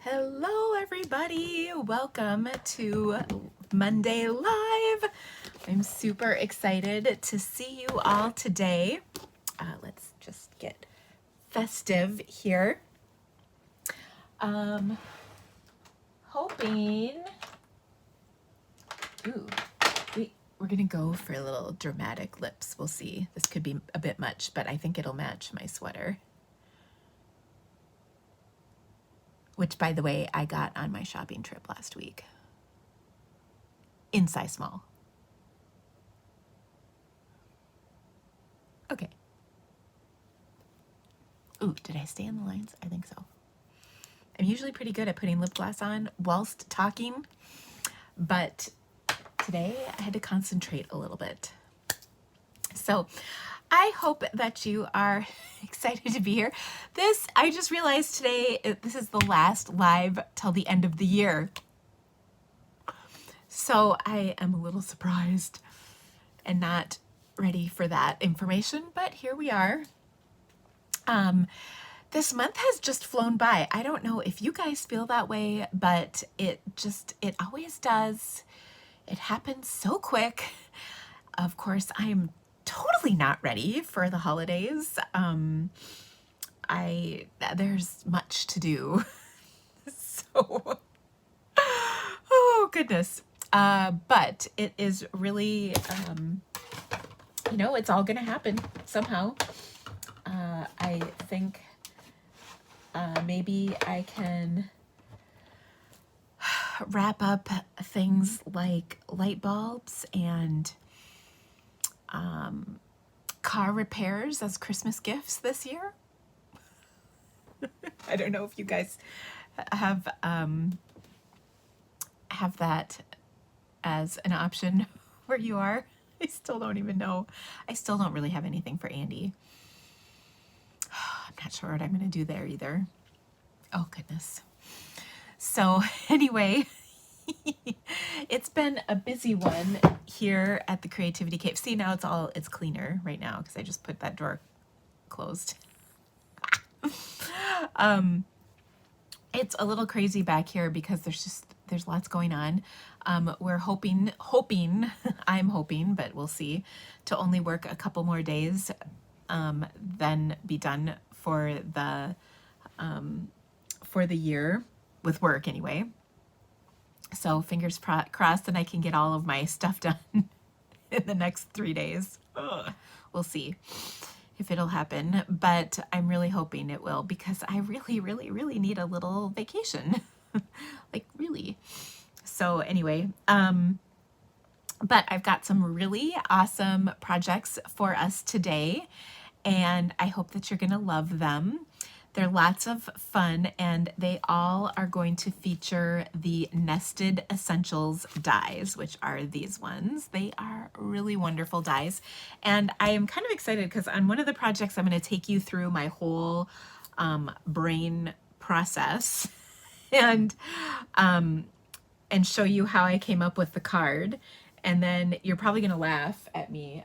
Hello, everybody. Welcome to Monday Live. I'm super excited to see you all today. Let's just get festive here. Hoping. Ooh, we're gonna go for a little dramatic lips. We'll see. This could be a bit much, but I think it'll match my sweater. Which, by the way, I got on my shopping trip last week. In size small. Okay. Ooh, did I stay in the lines? I think so. I'm usually pretty good at putting lip gloss on whilst talking, but today I had to concentrate a little bit. So I hope that you are excited to be here. I just realized today, this is the last live till the end of the year. So I am a little surprised and not ready for that information, but here we are. This month has just flown by. I don't know if you guys feel that way, but it always does. It happens so quick. Of course, I'm totally not ready for the holidays. There's much to do. So, oh goodness. But it is really, it's all gonna happen somehow. I think maybe I can wrap up things like light bulbs and car repairs as Christmas gifts this year. I don't know if you guys have that as an option where you are. I still don't even know. I still don't really have anything for Andy. I'm not sure what I'm going to do there either. Oh, goodness. So anyway, it's been a busy one here at the Creativity Cave. See, now it's cleaner right now because I just put that door closed. It's a little crazy back here because there's lots going on. We're hoping, I'm hoping, but we'll see, to only work a couple more days, then be done for the year with work anyway. So fingers crossed that I can get all of my stuff done in the next 3 days. Ugh. We'll see if it'll happen, but I'm really hoping it will because I really, really, really need a little vacation. Like really. So anyway, but I've got some really awesome projects for us today, and I hope that you're gonna love them. They're lots of fun, and they all are going to feature the Nested Essentials dies, which are these ones. They are really wonderful dies, and I am kind of excited because on one of the projects, I'm going to take you through my whole brain process and show you how I came up with the card, and then you're probably going to laugh at me.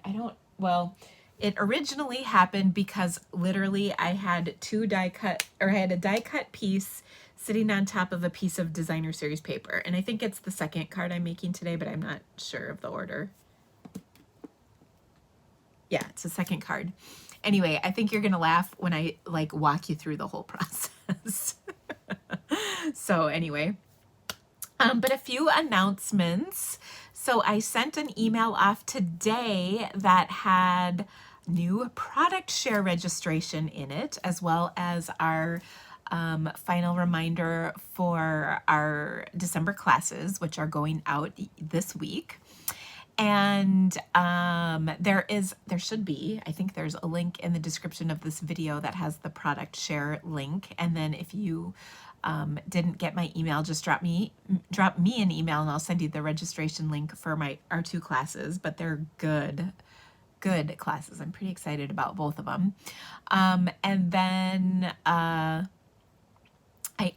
It originally happened because literally I had a die cut piece sitting on top of a piece of Designer Series paper. And I think it's the second card I'm making today, but I'm not sure of the order. Yeah, it's the second card. Anyway, I think you're going to laugh when I walk you through the whole process. So anyway, but a few announcements. So I sent an email off today that had new product share registration in it, as well as our final reminder for our December classes, which are going out this week. And there should be, I think there's a link in the description of this video that has the product share link. And then if you didn't get my email, just drop me an email and I'll send you the registration link for our 2 classes. But they're good classes. I'm pretty excited about both of them. And then I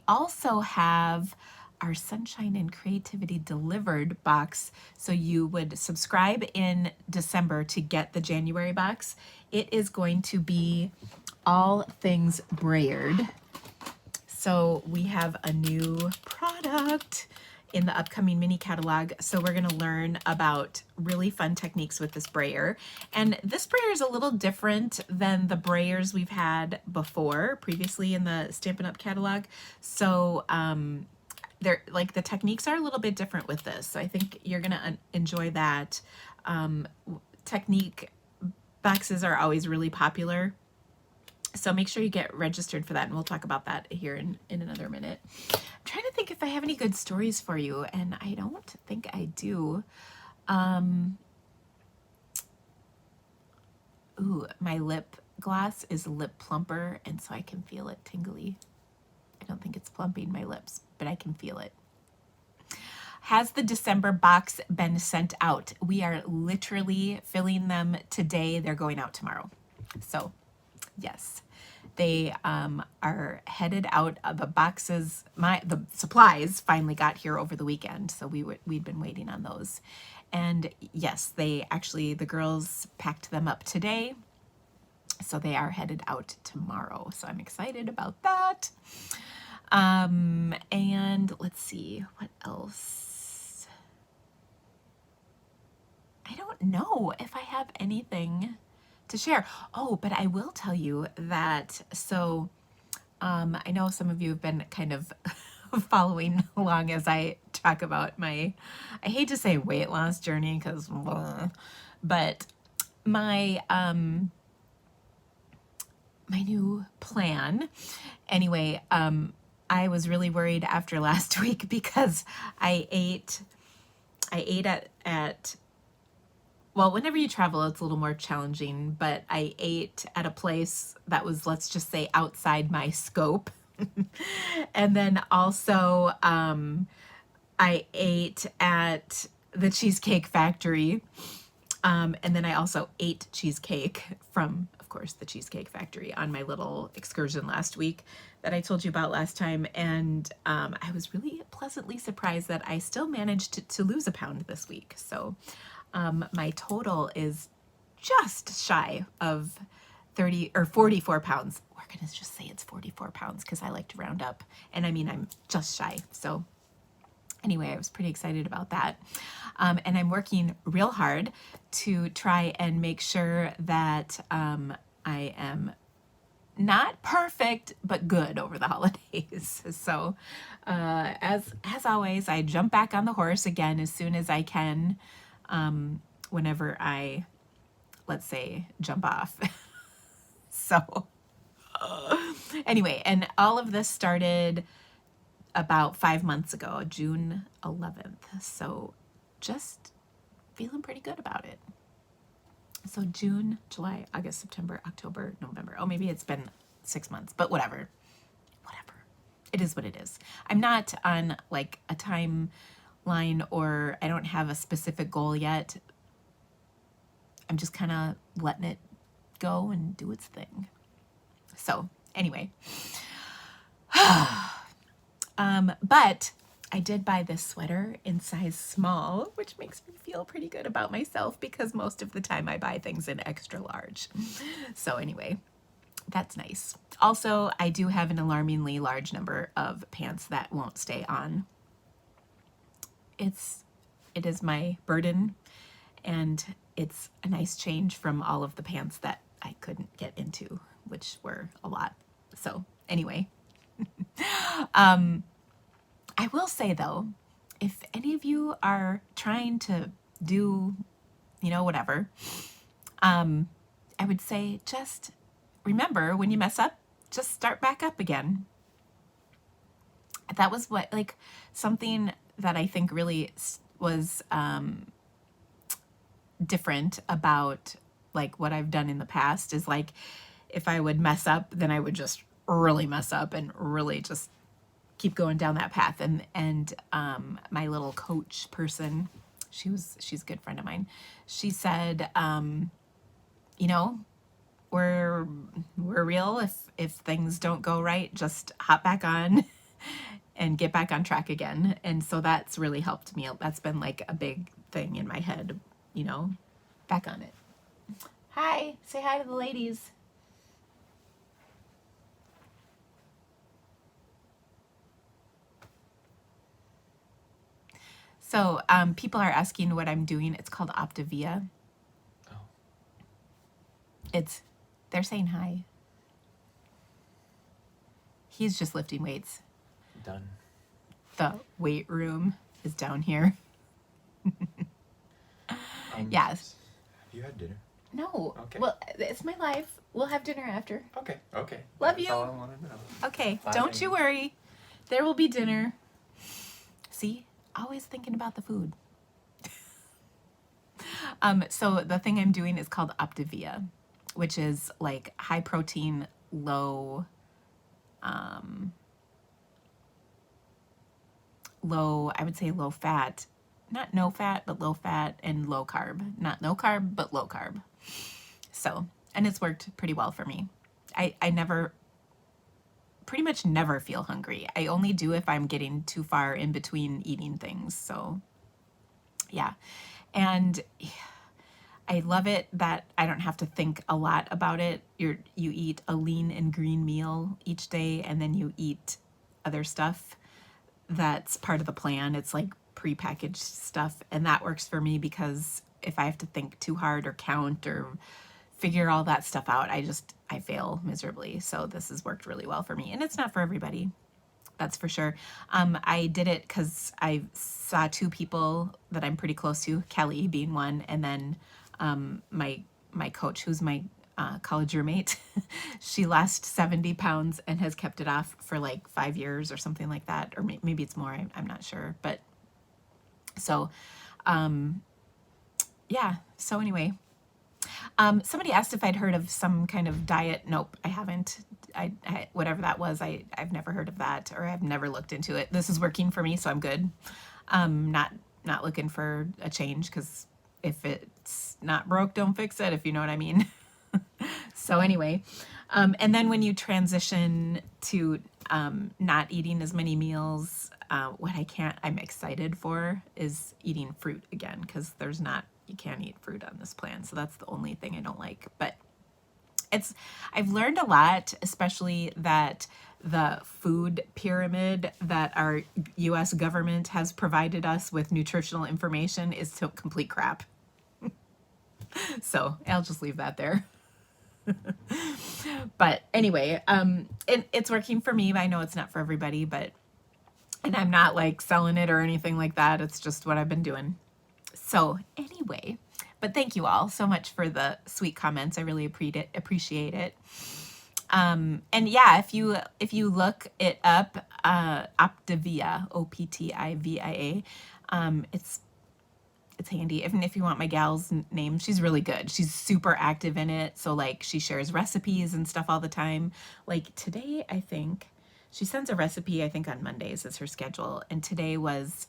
also have our Sunshine and Creativity Delivered box. So you would subscribe in December to get the January box. It is going to be all things Braillard. So we have a new product in the upcoming mini catalog. So we're going to learn about really fun techniques with this brayer. And this brayer is a little different than the brayers we've had previously in the Stampin' Up! Catalog. So they're like the techniques are a little bit different with this. So I think you're going to enjoy that. Technique boxes are always really popular. So make sure you get registered for that, and we'll talk about that here in another minute. I'm trying to think if I have any good stories for you, and I don't think I do. Ooh, my lip gloss is lip plumper, and so I can feel it tingly. I don't think it's plumping my lips, but I can feel it. Has the December box been sent out? We are literally filling them today. They're going out tomorrow. So yes, they are headed out. The boxes, the supplies finally got here over the weekend, so we'd been waiting on those. And yes, the girls packed them up today, so they are headed out tomorrow. So I'm excited about that. And let's see, what else? I don't know if I have anything to share. Oh, but I will tell you that, so I know some of you have been kind of following along as I talk about I hate to say weight loss journey, because, but my new plan, anyway, I was really worried after last week because I ate at well, whenever you travel, it's a little more challenging, but I ate at a place that was, let's just say, outside my scope. And then also, I ate at the Cheesecake Factory. And then I also ate cheesecake from, of course, the Cheesecake Factory on my little excursion last week that I told you about last time. And I was really pleasantly surprised that I still managed to lose a pound this week. So my total is just shy of 30 or 44 pounds. We're going to just say it's 44 pounds because I like to round up. And I mean, I'm just shy. So anyway, I was pretty excited about that. And I'm working real hard to try and make sure that I am not perfect, but good over the holidays. So as always, I jump back on the horse again as soon as I can, whenever I, let's say, jump off. So anyway, and all of this started about 5 months ago, June 11th. So just feeling pretty good about it. So June, July, August, September, October, November. Oh, maybe it's been 6 months, but whatever. It is what it is. I'm not on like a timeline, or I don't have a specific goal yet. I'm just kind of letting it go and do its thing. So anyway, but I did buy this sweater in size small, which makes me feel pretty good about myself because most of the time I buy things in extra large. So anyway, that's nice. Also, I do have an alarmingly large number of pants that won't stay on. It is my burden, and it's a nice change from all of the pants that I couldn't get into, which were a lot. So anyway, I will say though, if any of you are trying to do, whatever, I would say just remember, when you mess up, just start back up again. That was something that I think really was different about like what I've done in the past is like, if I would mess up, then I would just really mess up and really just keep going down that path. And my little coach person, she's a good friend of mine. She said, we're real. If things don't go right, just hop back on and get back on track again. And so that's really helped me. That's been like a big thing in my head, back on it. Hi, say hi to the ladies. So people are asking what I'm doing. It's called Optavia. Oh, They're saying hi. He's just lifting weights. done. The weight room is down here. Yes. Have you had dinner? No. Okay. Well, it's my life. We'll have dinner after. Okay. Okay. Love That's you. all I want to know. Okay. Fine. Don't you worry. There will be dinner. See? Always thinking about the food. So the thing I'm doing is called Optavia, which is like high protein, low, I would say low fat, not no fat, but low fat and low carb, not no carb, but low carb. So, and it's worked pretty well for me. I never, pretty much never feel hungry. I only do if I'm getting too far in between eating things. So yeah. And I love it that I don't have to think a lot about it. You eat a lean and green meal each day, and then you eat other stuff that's part of the plan. It's like prepackaged stuff, and that works for me because if I have to think too hard or count or figure all that stuff out, I fail miserably. So this has worked really well for me, and it's not for everybody. That's for sure. I did it because I saw two people that I'm pretty close to, Kelly being one, and then my coach, who's my college roommate. She lost 70 pounds and has kept it off for like 5 years or something like that, or maybe it's more. I'm not sure, but so yeah. So anyway, somebody asked if I'd heard of some kind of diet. Nope, I haven't. I whatever that was, I've never heard of that, or I've never looked into it. This is working for me, so I'm good. Not looking for a change, because if it's not broke, don't fix it, if you know what I mean. So anyway, and then when you transition to not eating as many meals, what I'm excited for is eating fruit again, because you can't eat fruit on this plan. So that's the only thing I don't like. But I've learned a lot, especially that the food pyramid that our US government has provided us with nutritional information is complete crap. So I'll just leave that there. But anyway, it's working for me. I know it's not for everybody, and I'm not like selling it or anything like that. It's just what I've been doing. So anyway, but thank you all so much for the sweet comments. I really appreciate it. And yeah, if you look it up, Optavia, Optivia, it's handy. Even if you want my gal's name, she's really good. She's super active in it. So like she shares recipes and stuff all the time. Like today, I think she sends a recipe, I think on Mondays is her schedule. And today was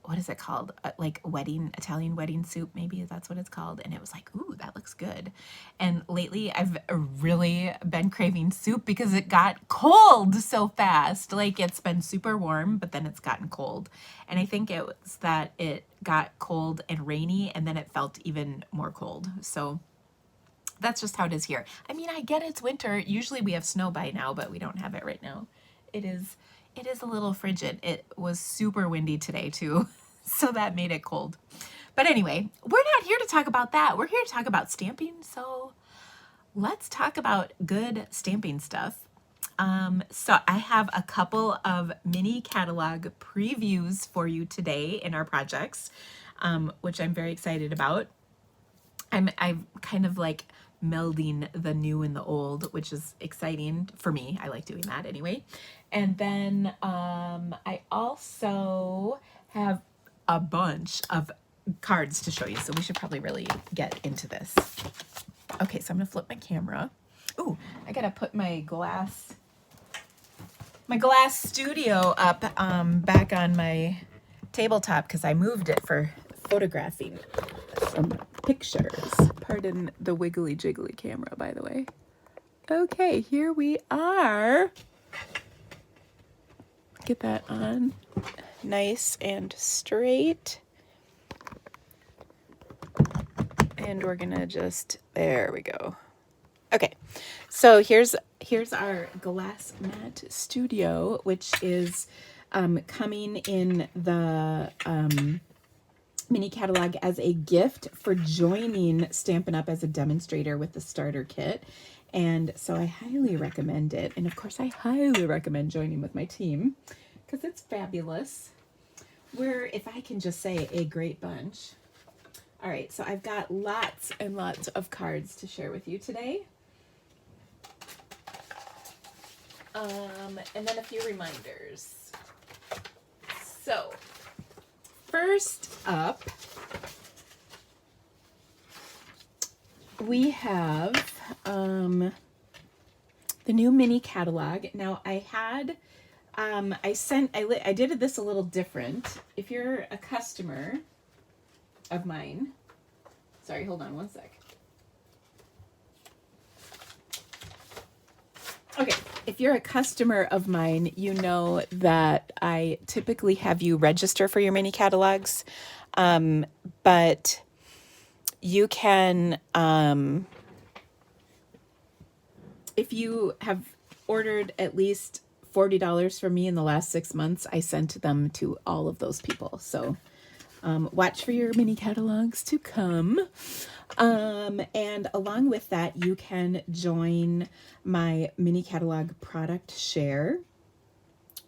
what is it called? Like Italian wedding soup, maybe that's what it's called. And it was like, ooh, that looks good. And lately I've really been craving soup because it got cold so fast. Like it's been super warm, but then it's gotten cold. And I think it was that it got cold and rainy, and then it felt even more cold. So that's just how it is here. I mean, I get it's winter. Usually we have snow by now, but we don't have it right now. It is a little frigid. It was super windy today too, so that made it cold. But anyway, we're not here to talk about that. We're here to talk about stamping. So let's talk about good stamping stuff. So I have a couple of mini catalog previews for you today in our projects, which I'm very excited about. I'm kind of like melding the new and the old, which is exciting for me. I like doing that anyway. And then I also have a bunch of cards to show you, so we should probably really get into this. Okay, so I'm gonna flip my camera. Ooh, I gotta put my glass studio up back on my tabletop because I moved it for photographing some pictures. Pardon the wiggly jiggly camera, by the way. Okay, here we are. Get that on nice and straight. And we're gonna there we go. Okay, so here's our glass mat studio, which is coming in the mini catalog as a gift for joining Stampin' Up! As a demonstrator with the starter kit. And so I highly recommend it. And of course, I highly recommend joining with my team because it's fabulous. We're, if I can just say, a great bunch. All right, so I've got lots and lots of cards to share with you today. And then a few reminders. So, first up, we have the new mini catalog. Now, I had, I did this a little different. If you're a customer of mine, sorry, hold on one sec. Okay, if you're a customer of mine, you know that I typically have you register for your mini catalogs, but you can, if you have ordered at least $40 from me in the last 6 months, I sent them to all of those people. So watch for your mini catalogs to come. And along with that, you can join my mini catalog product share,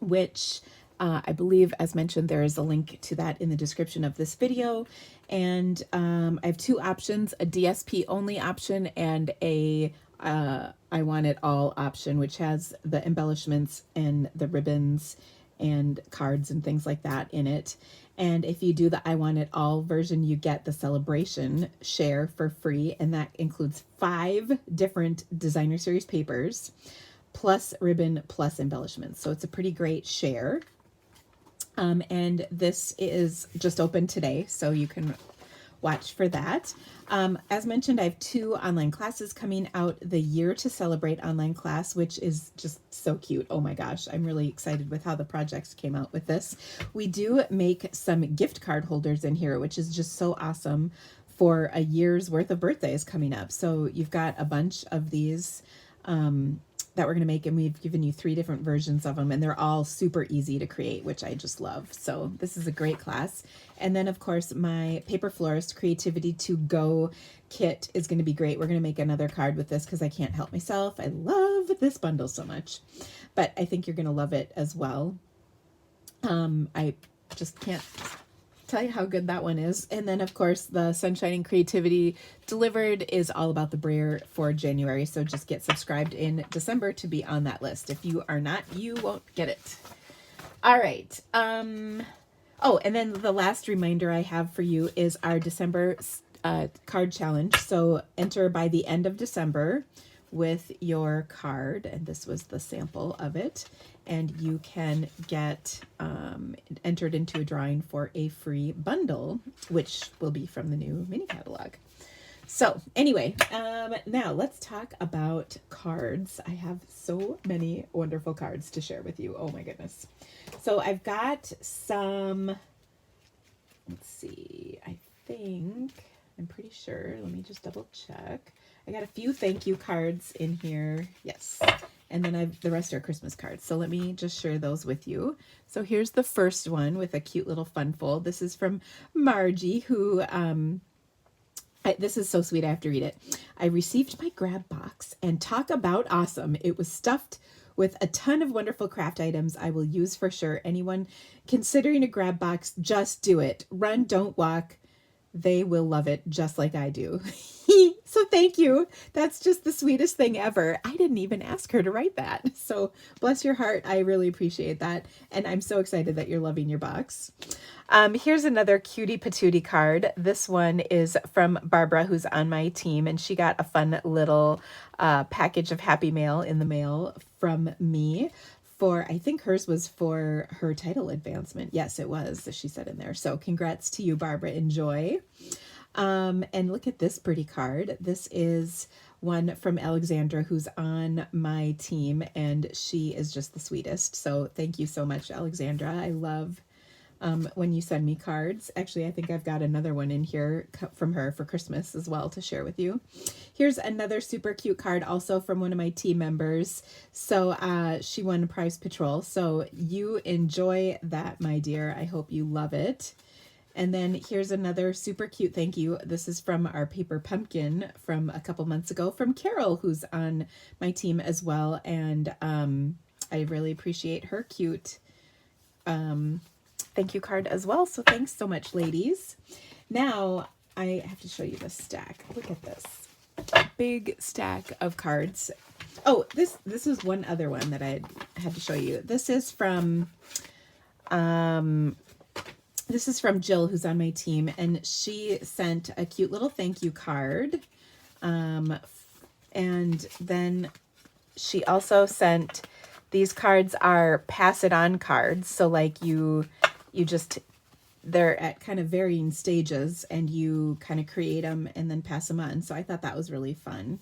which I believe, as mentioned, there is a link to that in the description of this video. And I have two options, a DSP only option and a I want it all option, which has the embellishments and the ribbons and cards and things like that in it. And if you do the I want it all version, you get the celebration share for free. And that includes 5 different designer series papers, plus ribbon, plus embellishments. So it's a pretty great share. And this is just open today, so you can watch for that. As mentioned, I have 2 online classes coming out, the Year to Celebrate online class, which is just so cute. Oh my gosh, I'm really excited with how the projects came out with this. We do make some gift card holders in here, which is just so awesome for a year's worth of birthdays coming up. So you've got a bunch of these that we're going to make, and we've given you 3 different versions of them, and they're all super easy to create, which I just love. So this is a great class. And then of course my Paper Florist Creativity to Go kit is going to be great. We're going to make another card with this because I can't help myself. I love this bundle so much, but I think you're going to love it as well. I just can't tell you how good that one is. And then of course the Sunshine and Creativity Delivered is all about the brayer for January, so just get subscribed in December to be on that list. If you are not, you won't get it. All right. Oh, and then the last reminder I have for you is our December card challenge. So enter by the end of December with your card, and this was the sample of it, and you can get entered into a drawing for a free bundle, which will be from the new mini catalog. So anyway, now let's talk about cards. I have so many wonderful cards to share with you. Oh my goodness. So I've got some, let's see, I'm pretty sure, let me just double check. I got a few thank you cards in here. Yes. And then the rest are Christmas cards. So let me just share those with you. So here's the first one with a cute little fun fold. This is from Margie, who, this is so sweet, I have to read it. I received my grab box, and talk about awesome. It was stuffed with a ton of wonderful craft items I will use for sure. Anyone considering a grab box, just do it. Run, don't walk. They will love it just like I do. So thank you. That's just the sweetest thing ever. I didn't even ask her to write that. So bless your heart. I really appreciate that. And I'm so excited that you're loving your box. Here's another cutie patootie card. This one is from Barbara, who's on my team, and she got a fun little package of Happy Mail in the mail from me. I think hers was for her title advancement. Yes, it was, she said in there. So congrats to you, Barbara. Enjoy. And look at this pretty card. This is one from Alexandra, who's on my team, and she is just the sweetest. So thank you so much, Alexandra. I love when you send me cards. Actually, I think I've got another one in here from her for Christmas as well to share with you. Here's another super cute card also from one of my team members. So she won Prize Patrol. So you enjoy that, my dear. I hope you love it. And then here's another super cute thank you. This is from our paper pumpkin from a couple months ago from Carol, who's on my team as well. And I really appreciate her cute thank you card as well. So thanks so much, ladies. Now I have to show you the stack. Look at this big stack of cards. Oh, this is one other one that I had to show you. This is from Jill, who's on my team, and she sent a cute little thank you card. And then she also sent, these cards are pass it on cards. So like you just, they're at kind of varying stages and you kind of create them and then pass them on. So I thought that was really fun.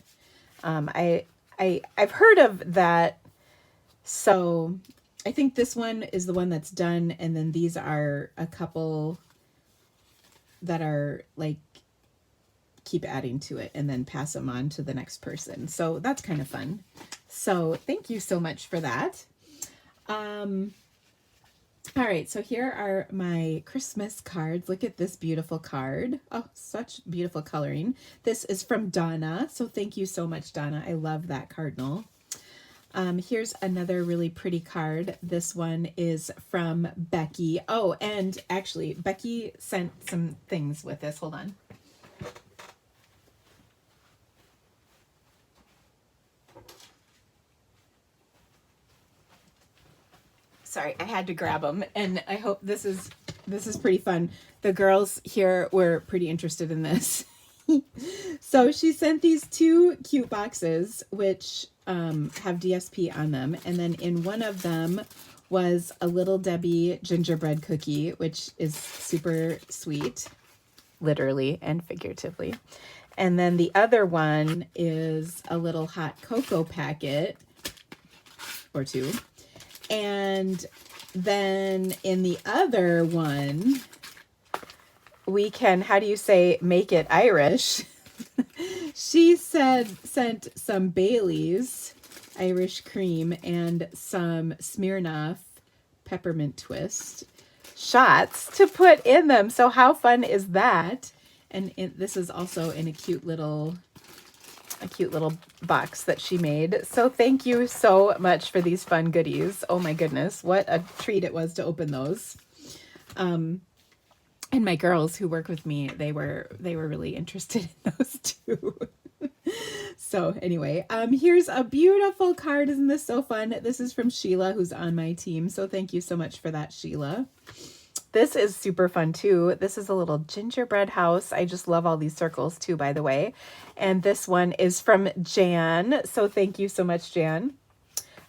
I've heard of that. So I think this one is the one that's done. And then these are a couple that are like, keep adding to it and then pass them on to the next person. So that's kind of fun. So thank you so much for that. All right, so here are my Christmas cards. Look at this beautiful card. Oh, such beautiful coloring. This is from Donna. So thank you so much, Donna. I love that cardinal. Here's another really pretty card. This one is from Becky. Oh, and actually, Becky sent some things with this. Hold on. Sorry, I had to grab them, and I hope this is pretty fun. The girls here were pretty interested in this. So she sent these two cute boxes, which have DSP on them, and then in one of them was a Little Debbie gingerbread cookie, which is super sweet, literally and figuratively. And then the other one is a little hot cocoa packet or two. And then in the other one, we can, how do you say, make it Irish? She sent some Bailey's Irish cream and some Smirnoff peppermint twist shots to put in them. So how fun is that? And this is also in a cute little box that she made. So thank you so much for these fun goodies. Oh my goodness, what a treat it was to open those. And my girls who work with me, they were really interested in those too. So anyway, here's a beautiful card. Isn't this so fun? This is from Sheila, who's on my team. So thank you so much for that, Sheila. This is super fun too. This is a little gingerbread house. I just love all these circles too, by the way. And this one is from Jan. So thank you so much, Jan.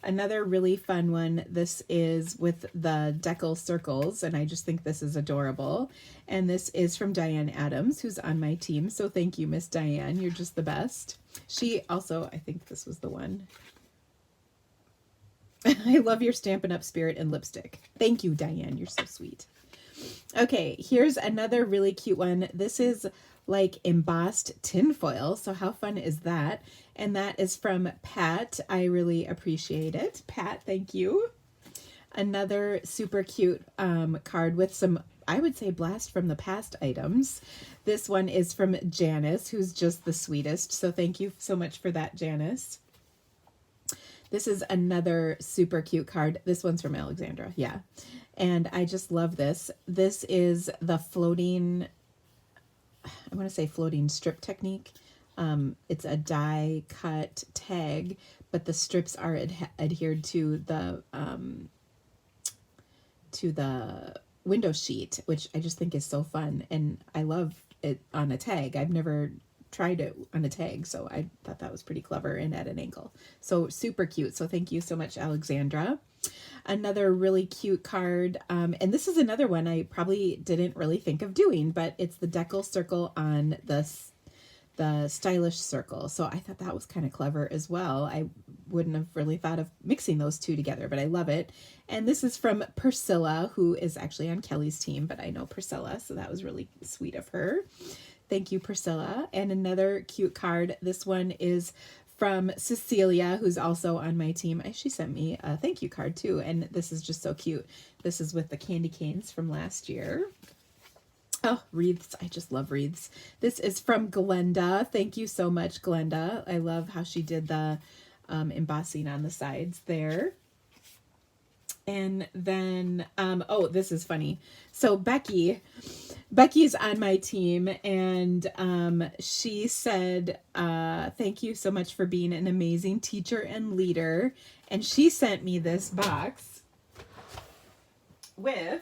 Another really fun one. This is with the decal circles, and I just think this is adorable. And this is from Diane Adams, who's on my team. So thank you, Miss Diane. You're just the best. She also, I think this was the one. I love your Stampin' Up! Spirit and lipstick. Thank you, Diane. You're so sweet. Okay, here's another really cute one. This is like embossed tinfoil. So how fun is that? And that is from Pat. I really appreciate it. Pat, thank you. Another super cute card with some, I would say, blast from the past items. This one is from Janice, who's just the sweetest. So thank you so much for that, Janice. This is another super cute card. This one's from Alexandra. Yeah. And I just love this. This is the floating, I want to say floating strip technique. It's a die cut tag, but the strips are adhered to the window sheet, which I just think is so fun. And I love it on a tag. I've never tried it on a tag, so I thought that was pretty clever and at an angle. So super cute. So thank you so much, Alexandra. Another really cute card, and this is another one I probably didn't really think of doing, but it's the decal circle on the stylish circle. So I thought that was kind of clever as well. I wouldn't have really thought of mixing those two together, but I love it. And this is from Priscilla, who is actually on Kelly's team, but I know Priscilla, so that was really sweet of her. Thank you, Priscilla. And another cute card. This one is from Cecilia, who's also on my team. She sent me a thank you card too, and this is just so cute. This is with the candy canes from last year. Oh, wreaths. I just love wreaths. This is from Glenda. Thank you so much, Glenda. I love how she did the embossing on the sides there. And then, oh, this is funny. So Becky's on my team, and she said, thank you so much for being an amazing teacher and leader. And she sent me this box with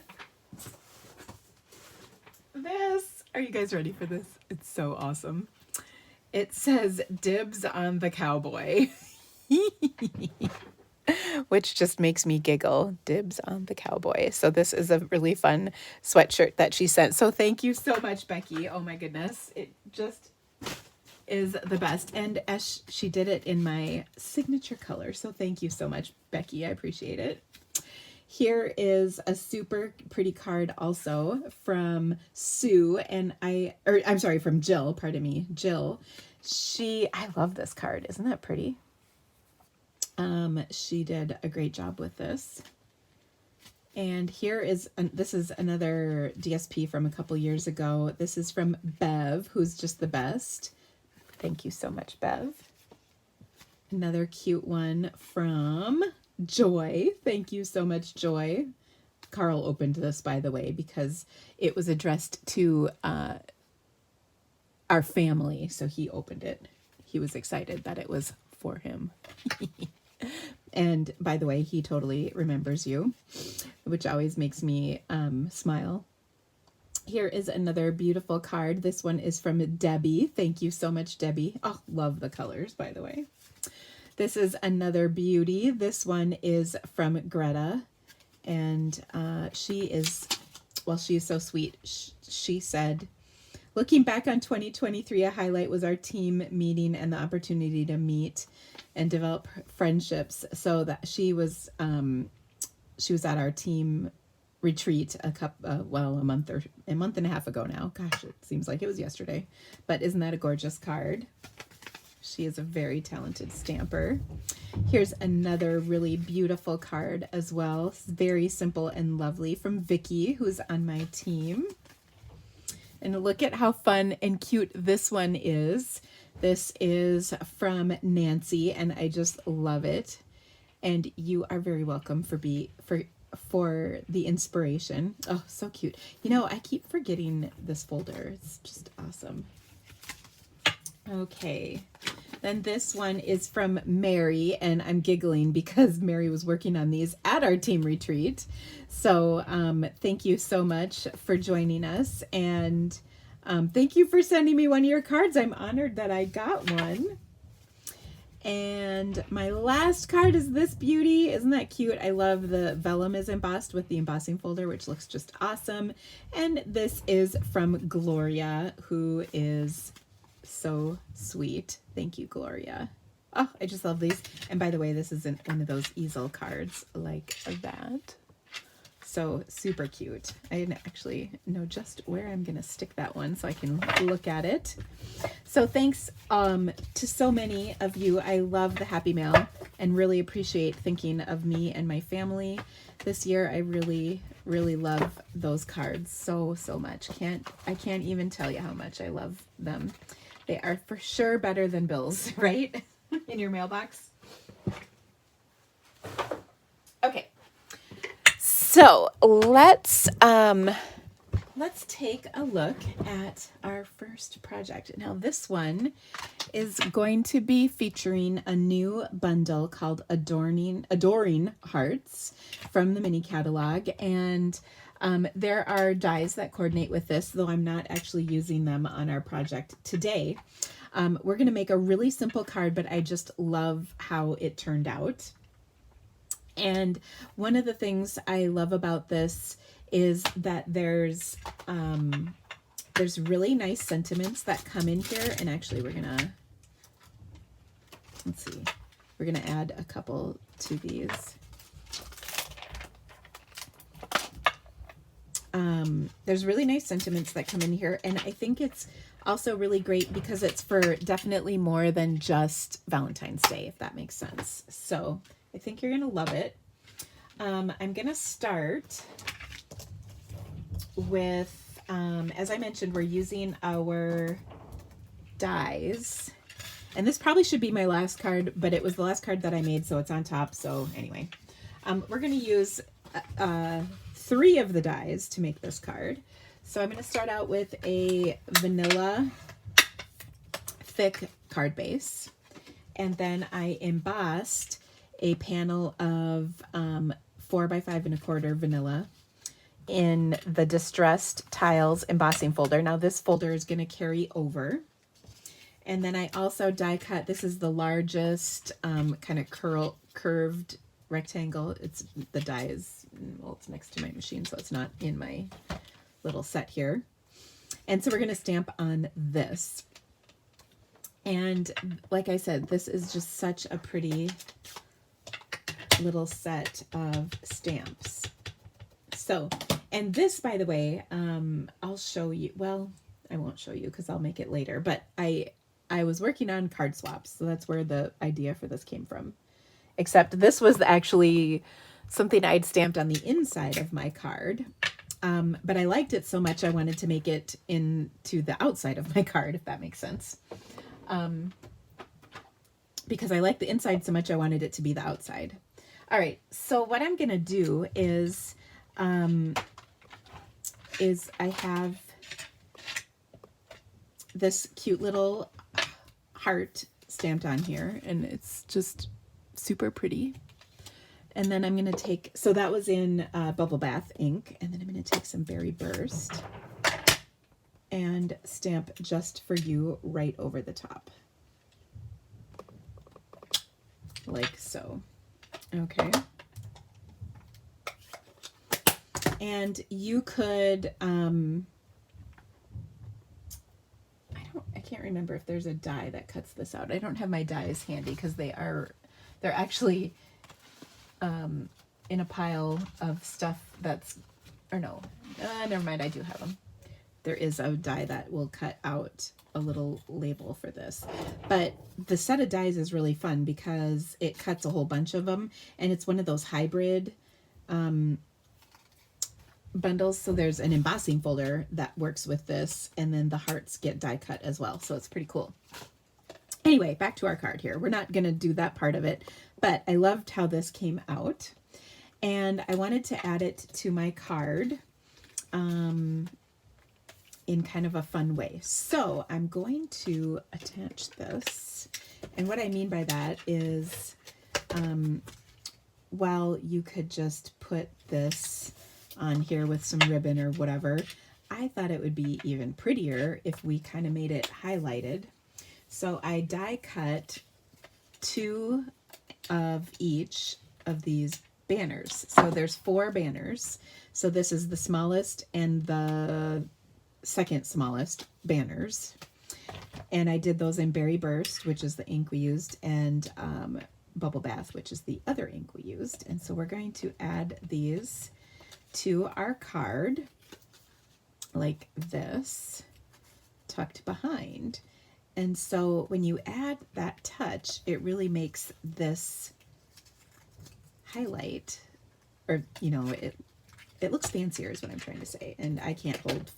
this. Are you guys ready for this? It's so awesome. It says dibs on the cowboy. Which just makes me giggle. Dibs on the cowboy. So this is a really fun sweatshirt that she sent. So thank you so much, Becky. Oh my goodness. It just is the best. And as she did it in my signature color. So thank you so much, Becky. I appreciate it. Here is a super pretty card also from Sue, and I'm sorry, from Jill, pardon me, Jill. I love this card. Isn't that pretty? She did a great job with this. And here is, this is another DSP from a couple years ago. This is from Bev, who's just the best. Thank you so much, Bev. Another cute one from Joy. Thank you so much, Joy. Carl opened this, by the way, because it was addressed to our family. So he opened it. He was excited that it was for him. And by the way, he totally remembers you, which always makes me smile. Here is another beautiful card. This one is from Debbie. Thank you so much, Debbie. Oh, love the colors, by the way. This is another beauty. This one is from Greta, and she is so sweet. She said, looking back on 2023, a highlight was our team meeting and the opportunity to meet and develop friendships. So that she was at our team retreat a month and a half ago now. Gosh, it seems like it was yesterday. But isn't that a gorgeous card? She is a very talented stamper. Here's another really beautiful card as well. It's very simple and lovely from Vicky, who's on my team. And look at how fun and cute this one is. This is from Nancy, and I just love it. And you are very welcome for the inspiration. Oh, so cute. You know, I keep forgetting this folder. It's just awesome. Okay. Then this one is from Mary, and I'm giggling because Mary was working on these at our team retreat. So thank you so much for joining us, and thank you for sending me one of your cards. I'm honored that I got one. And my last card is this beauty. Isn't that cute? I love the vellum is embossed with the embossing folder, which looks just awesome. And this is from Gloria, who is so sweet. Thank you, Gloria. Oh, I just love these. And by the way, this is one of those easel cards like that. So super cute. I didn't actually know just where I'm going to stick that one so I can look at it. So thanks to so many of you. I love the Happy Mail and really appreciate thinking of me and my family this year. I really, really love those cards so much. I can't even tell you how much I love them. They are for sure better than bills, right? In your mailbox. Okay. So let's take a look at our first project. Now this one is going to be featuring a new bundle called Adoring Hearts from the mini catalog, and there are dies that coordinate with this, though I'm not actually using them on our project today. We're going to make a really simple card, but I just love how it turned out. And one of the things I love about this is that there's there's really nice sentiments that come in here. And actually we're gonna, let's see, we're gonna add a couple to these. There's really nice sentiments that come in here. And I think it's also really great because it's for definitely more than just Valentine's Day, if that makes sense. So I think you're going to love it. I'm going to start with, as I mentioned, we're using our dies. And this probably should be my last card, but it was the last card that I made, so it's on top. So anyway, we're going to use 3 of the dies to make this card. So I'm going to start out with a vanilla thick card base. And then I embossed a panel of 4 by 5 1/4 vanilla in the Distressed Tiles embossing folder. Now this folder is going to carry over. And then I also die cut, this is the largest kind of curved rectangle. It's the die is, well, it's next to my machine, so it's not in my little set here. And so we're going to stamp on this. And like I said, this is just such a pretty little set of stamps. So, and this, by the way, I'll show you, well, I won't show you because I'll make it later, but I was working on card swaps, so that's where the idea for this came from. Except this was actually something I'd stamped on the inside of my card. But I liked it so much I wanted to make it into the outside of my card, if that makes sense. Because I like the inside so much I wanted it to be the outside. All right, so what I'm gonna do is I have this cute little heart stamped on here, and it's just super pretty. And then I'm going to take, so that was in Bubble Bath ink, and then I'm going to take some Berry Burst and stamp Just For You right over the top. Like so. Okay. And you could, I can't remember if there's a die that cuts this out. I don't have my dies handy because they're actually in a pile of stuff that's, or no, never mind, I do have them. There is a die that will cut out a little label for this. But the set of dies is really fun because it cuts a whole bunch of them, and it's one of those hybrid bundles. So there's an embossing folder that works with this, and then the hearts get die cut as well. So it's pretty cool. Anyway, back to our card here. We're not going to do that part of it, but I loved how this came out, and I wanted to add it to my card in kind of a fun way. So I'm going to attach this, and what I mean by that is, while you could just put this on here with some ribbon or whatever, I thought it would be even prettier if we kind of made it highlighted. So I die cut 2 of each of these banners. So there's 4 banners. So this is the smallest and the second smallest banners. And I did those in Berry Burst, which is the ink we used, and Bubble Bath, which is the other ink we used. And so we're going to add these to our card like this, tucked behind. And so when you add that touch, it really makes this highlight, or, you know, it looks fancier is what I'm trying to say. And I can't hold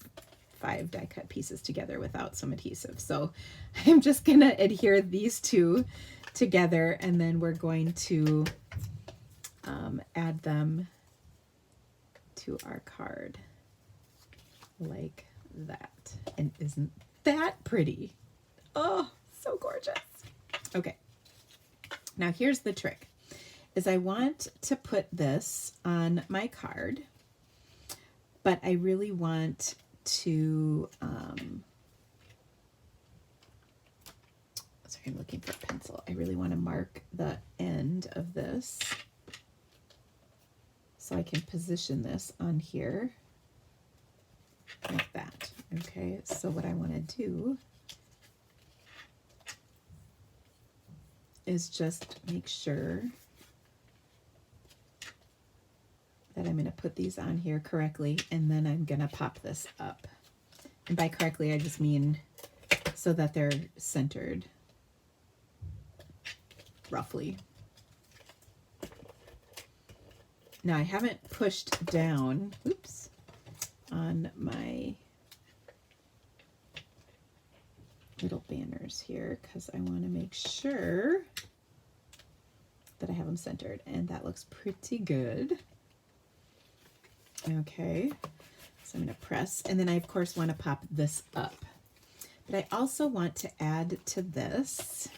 5 die cut pieces together without some adhesive. So I'm just going to adhere these 2 together, and then we're going to add them to our card like that. And isn't that pretty? Oh, so gorgeous. Okay. Now here's the trick, is I want to put this on my card, but I really want to, sorry, I'm looking for a pencil. I really want to mark the end of this so I can position this on here like that. Okay, so what I want to do is just make sure that I'm going to put these on here correctly, and then I'm going to pop this up. And by correctly, I just mean so that they're centered, roughly. Now I haven't pushed down, oops, on my little banners here because I want to make sure that I have them centered, and that looks pretty good. Okay, so I'm going to press, and then I of course want to pop this up, but I also want to add to this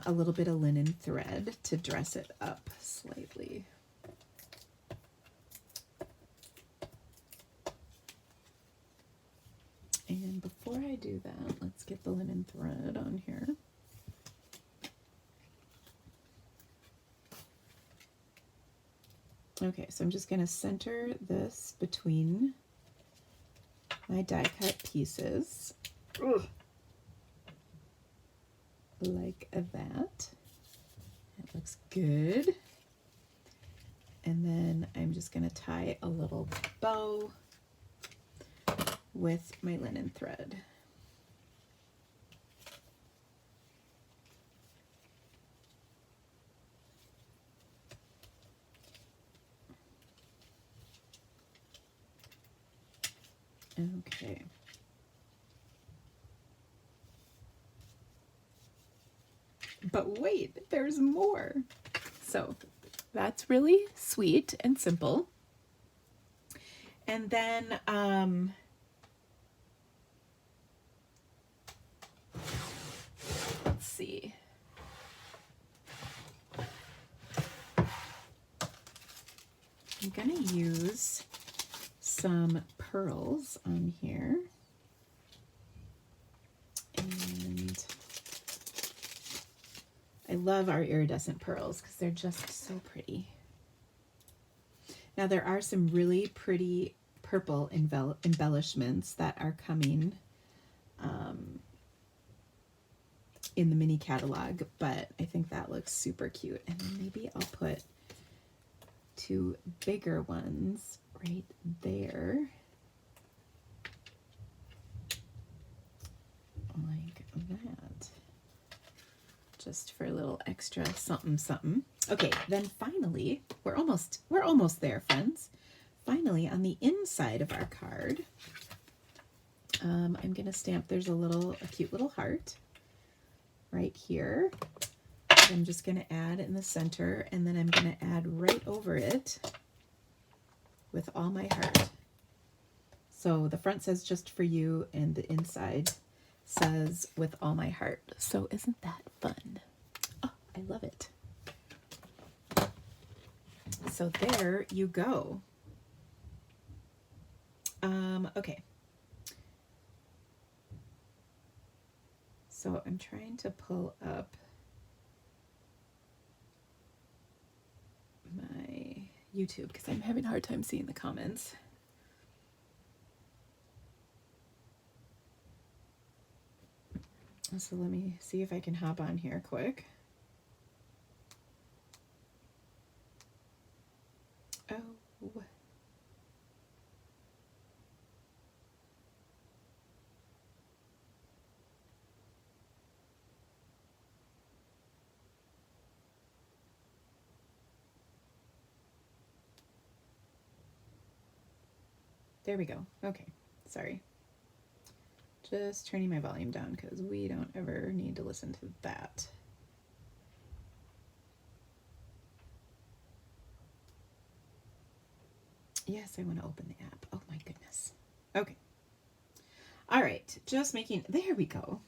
a little bit of linen thread to dress it up slightly. And before I do that, let's get the linen thread on here. Okay, so I'm just going to center this between my die cut pieces. Ugh. Like that. It looks good. And then I'm just going to tie a little bow with my linen thread. Okay. But wait, there's more. So that's really sweet and simple. And then let's see. I'm gonna use some pearls on here. And I love our iridescent pearls because they're just so pretty. Now there are some really pretty purple embellishments that are coming in the mini catalog, but I think that looks super cute. And then maybe I'll put two bigger ones right there, like that, just for a little extra something something. Okay, then finally, we're almost there, friends. Finally, on the inside of our card, I'm gonna stamp, there's a cute little heart right here. I'm just gonna add in the center, and then I'm gonna add right over it with all my heart. So the front says just for you, and the inside says with all my heart. So isn't that fun? Oh, I love it. So there you go. Okay. So I'm trying to pull up my YouTube because I'm having a hard time seeing the comments. So let me see if I can hop on here quick. Oh. There we go. Okay, sorry. Just turning my volume down because we don't ever need to listen to that. Yes, I want to open the app. Oh my goodness. Okay. All right, just making, there we go.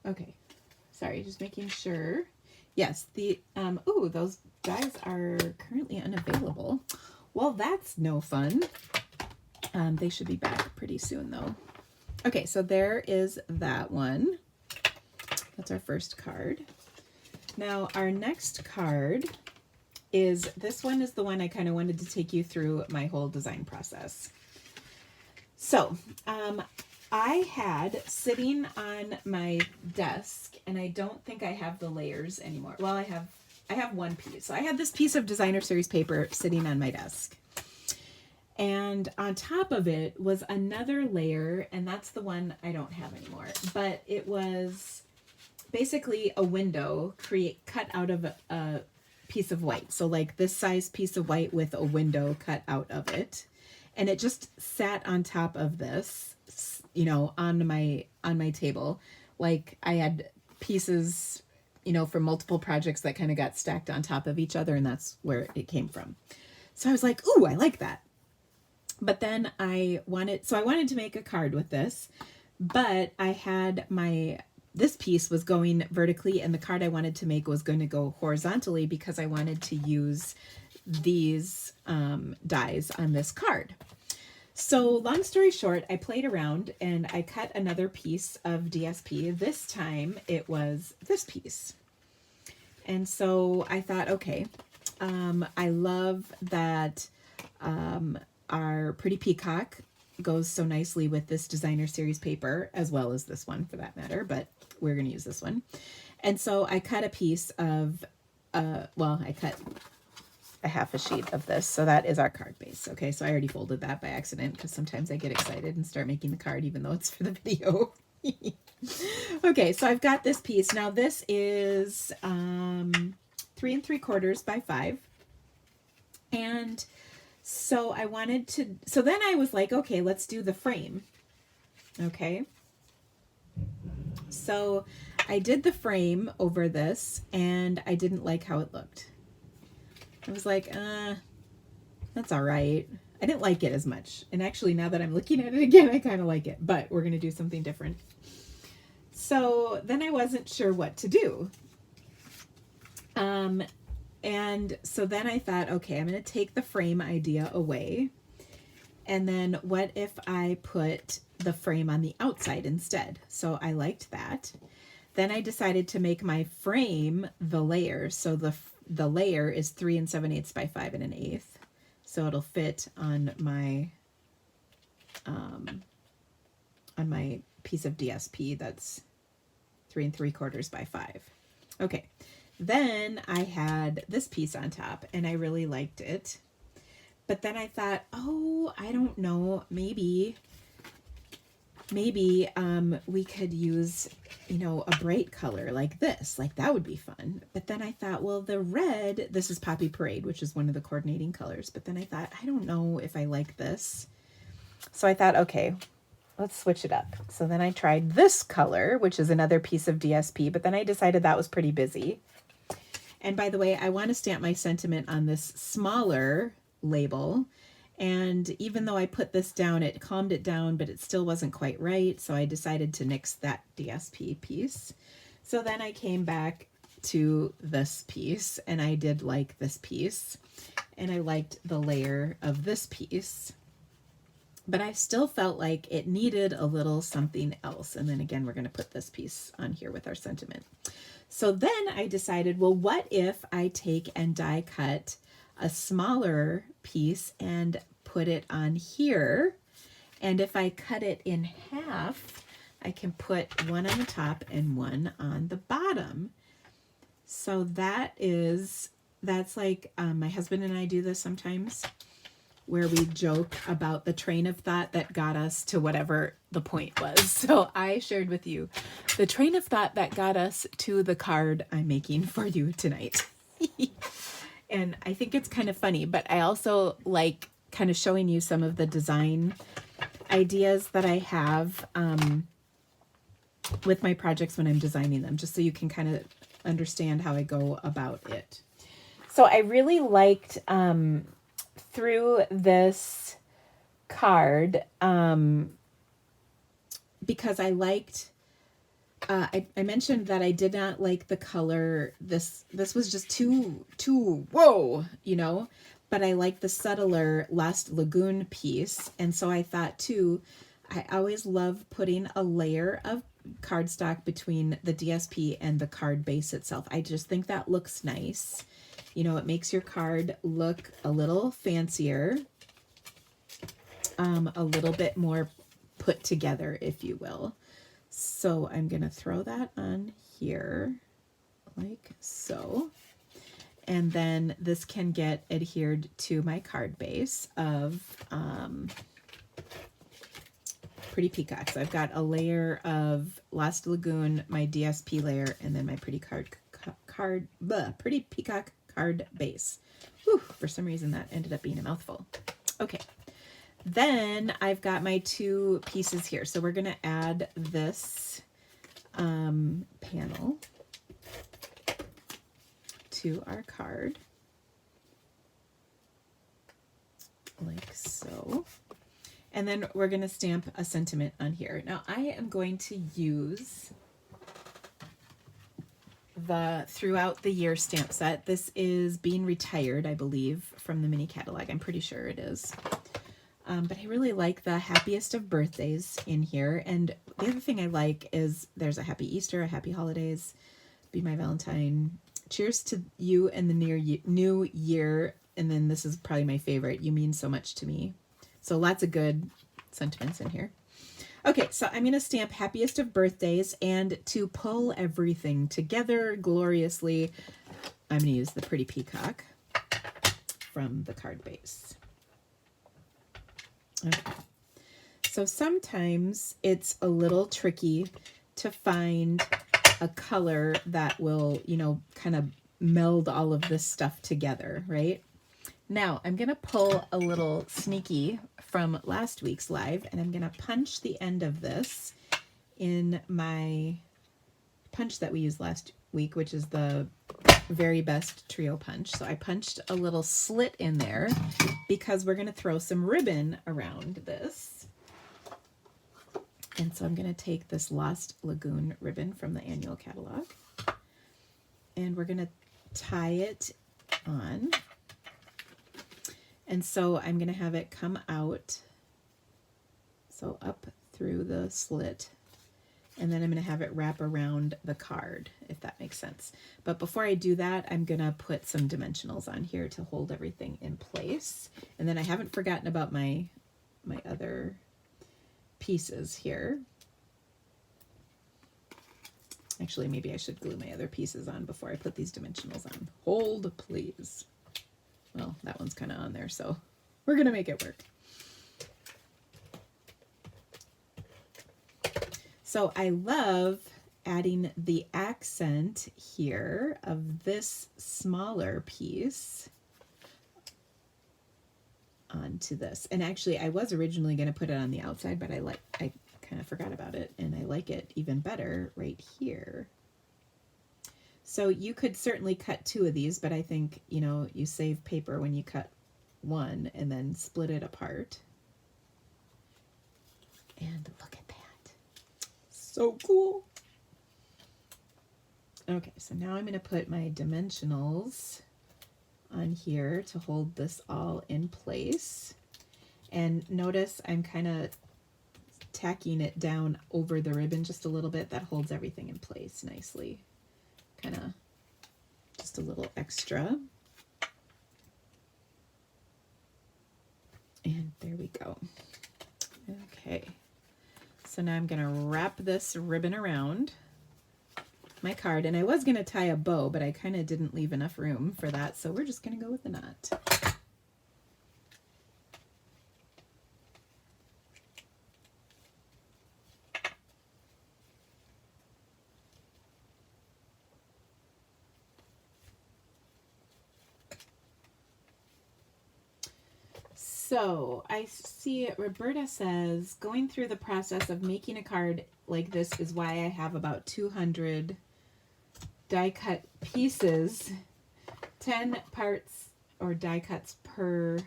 Okay, sorry, just making sure. Yes, those dies are currently unavailable. Well, that's no fun. They should be back pretty soon though. Okay, so there is that one. That's our first card. Now our next card is, this one is the one I kind of wanted to take you through my whole design process. So, I had sitting on my desk, and I don't think I have the layers anymore. Well, I have one piece. So I had this piece of designer series paper sitting on my desk. And on top of it was another layer, and that's the one I don't have anymore. But it was basically a window cut out of a piece of white. So like this size piece of white with a window cut out of it. And it just sat on top of this, you know, on my table. Like I had pieces, you know, from multiple projects that kind of got stacked on top of each other, and that's where it came from. So I was like, ooh, I like that. But then I wanted to make a card with this, but I had this piece was going vertically, and the card I wanted to make was going to go horizontally because I wanted to use these dies on this card. So long story short, I played around and I cut another piece of DSP. This time it was this piece. And so I thought, okay, I love that our pretty peacock goes so nicely with this designer series paper, as well as this one for that matter, but we're going to use this one. And so I cut a piece of, I cut a half a sheet of this. So that is our card base. Okay, so I already folded that by accident because sometimes I get excited and start making the card even though it's for the video. Okay, so I've got this piece. Now this is 3 3/4 by 5. And so then I was like, okay, let's do the frame. Okay. So I did the frame over this and I didn't like how it looked. I was like, that's all right. I didn't like it as much. And actually, now that I'm looking at it again, I kind of like it, but we're going to do something different. So then I wasn't sure what to do. And so then I thought, okay, I'm going to take the frame idea away. And then what if I put the frame on the outside instead? So I liked that. Then I decided to make my frame the layer. So the layer is 3 7/8 by 5 1/8. So it'll fit on my piece of DSP that's 3 3/4 by 5. Okay. Then I had this piece on top and I really liked it. But then I thought, oh, I don't know, maybe we could use, you know, a bright color like this. Like that would be fun. But then I thought, well, the red, this is Poppy Parade, which is one of the coordinating colors. But then I thought, I don't know if I like this. So I thought, okay, let's switch it up. So then I tried this color, which is another piece of DSP, but then I decided that was pretty busy. And by the way, I want to stamp my sentiment on this smaller label. And even though I put this down, it calmed it down, but it still wasn't quite right. So I decided to nix that DSP piece. So then I came back to this piece and I did like this piece. And I liked the layer of this piece. But I still felt like it needed a little something else. And then again, we're going to put this piece on here with our sentiment. So then I decided, well, what if I take and die cut a smaller piece and put it on here? And if I cut it in half, I can put one on the top and one on the bottom. So that's like, my husband and I do this sometimes, where we joke about the train of thought that got us to whatever the point was. So I shared with you the train of thought that got us to the card I'm making for you tonight. And I think it's kind of funny, but I also like kind of showing you some of the design ideas that I have with my projects when I'm designing them, just so you can kind of understand how I go about it. So I really liked through this card because I liked I mentioned that I did not like the color. This was just too whoa, you know. But I like the subtler Lost Lagoon piece, and so I thought too. I always love putting a layer of cardstock between the DSP and the card base itself. I just think that looks nice. You know, it makes your card look a little fancier, a little bit more put together, if you will. So I'm going to throw that on here like so. And then this can get adhered to my card base of Pretty Peacocks. I've got a layer of Lost Lagoon, my DSP layer, and then my Pretty Peacock card base. Whew, for some reason that ended up being a mouthful. Okay. Then I've got my two pieces here. So we're going to add this panel to our card, like so. And then we're going to stamp a sentiment on here. Now I am going to use the Throughout the Year stamp set. This is being retired, I believe, from the mini catalog. I'm pretty sure it is. But I really like the happiest of birthdays in here. And the other thing I like is there's a happy Easter, a happy holidays, be my Valentine. Cheers to you and the new year. And then this is probably my favorite. You mean so much to me. So lots of good sentiments in here. Okay, so I'm going to stamp happiest of birthdays, and to pull everything together gloriously, I'm going to use the Pretty Peacock from the card base. Okay. So sometimes it's a little tricky to find a color that will, you know, kind of meld all of this stuff together, right? Now I'm going to pull a little sneaky from last week's live, and I'm going to punch the end of this in my punch that we used last week, which is the Very Best Trio Punch. So I punched a little slit in there because we're going to throw some ribbon around this. And so I'm going to take this Lost Lagoon ribbon from the annual catalog, and we're going to tie it on. And so I'm going to have it come out, so up through the slit, and then I'm going to have it wrap around the card, if that makes sense. But before I do that, I'm going to put some dimensionals on here to hold everything in place. And then I haven't forgotten about my other pieces here. Actually, maybe I should glue my other pieces on before I put these dimensionals on. Hold, please. Well, that one's kind of on there, so we're going to make it work. So I love adding the accent here of this smaller piece onto this. And actually, I was originally going to put it on the outside, but I kind of forgot about it, and I like it even better right here. So you could certainly cut two of these, but I think, you know, you save paper when you cut one and then split it apart. And look at that. So cool. Okay, so now I'm going to put my dimensionals on here to hold this all in place. And notice I'm kind of tacking it down over the ribbon just a little bit. That holds everything in place nicely. Kind of just a little extra. And there we go. Okay. So now I'm going to wrap this ribbon around my card. And I was going to tie a bow, but I kind of didn't leave enough room for that. So we're just going to go with the knot. So I see Roberta says, going through the process of making a card like this is why I have about 200 die cut pieces, 10 parts or die cuts per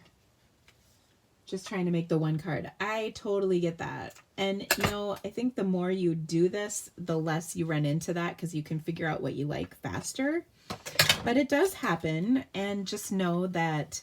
just trying to make the one card. I totally get that. And, you know, I think the more you do this, the less you run into that because you can figure out what you like faster. But it does happen. And just know that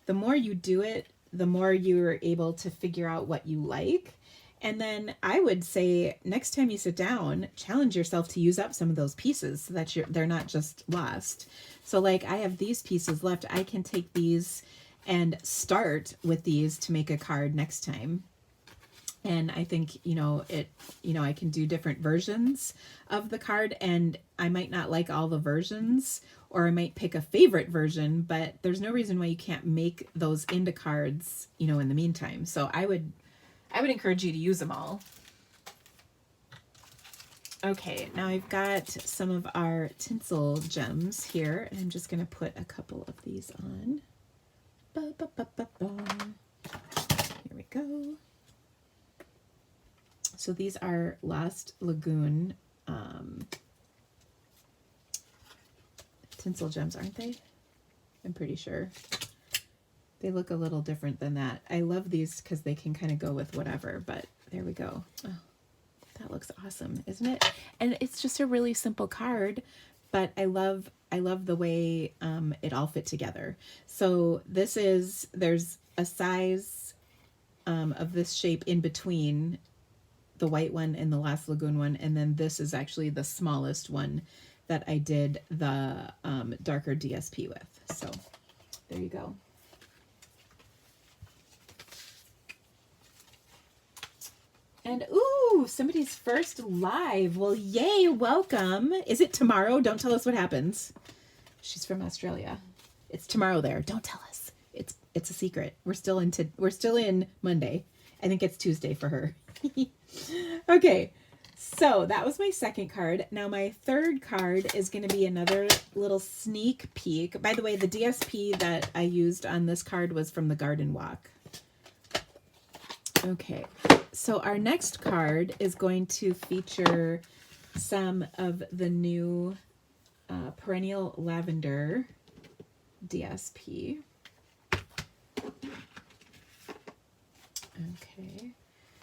the more you do it, the more you're able to figure out what you like. And then I would say next time you sit down, challenge yourself to use up some of those pieces so that they're not just lost. So like I have these pieces left. I can take these and start with these to make a card next time. And I think, I can do different versions of the card, and I might not like all the versions, or I might pick a favorite version, but there's no reason why you can't make those into cards, in the meantime. So I would encourage you to use them all. Okay, now I've got some of our tinsel gems here, and I'm just going to put a couple of these on. Here we go. So these are Lost Lagoon tinsel gems, aren't they? I'm pretty sure. They look a little different than that. I love these because they can kind of go with whatever, but there we go. Oh, that looks awesome, isn't it? And it's just a really simple card, but I love the way it all fit together. So there's a size of this shape in between the white one and the Lost Lagoon one, and then this is actually the smallest one that I did the darker DSP with. So there you go. And ooh, somebody's first live. Well, yay, welcome. Is it tomorrow? Don't tell us what happens. She's from Australia. It's tomorrow there. Don't tell us. It's a secret. We're still in Monday. I think it's Tuesday for her. Okay, so that was my second card. Now my third card is going to be another little sneak peek. By the way, the DSP that I used on this card was from the Garden Walk. Okay, so our next card is going to feature some of the new Perennial Lavender DSP. Okay,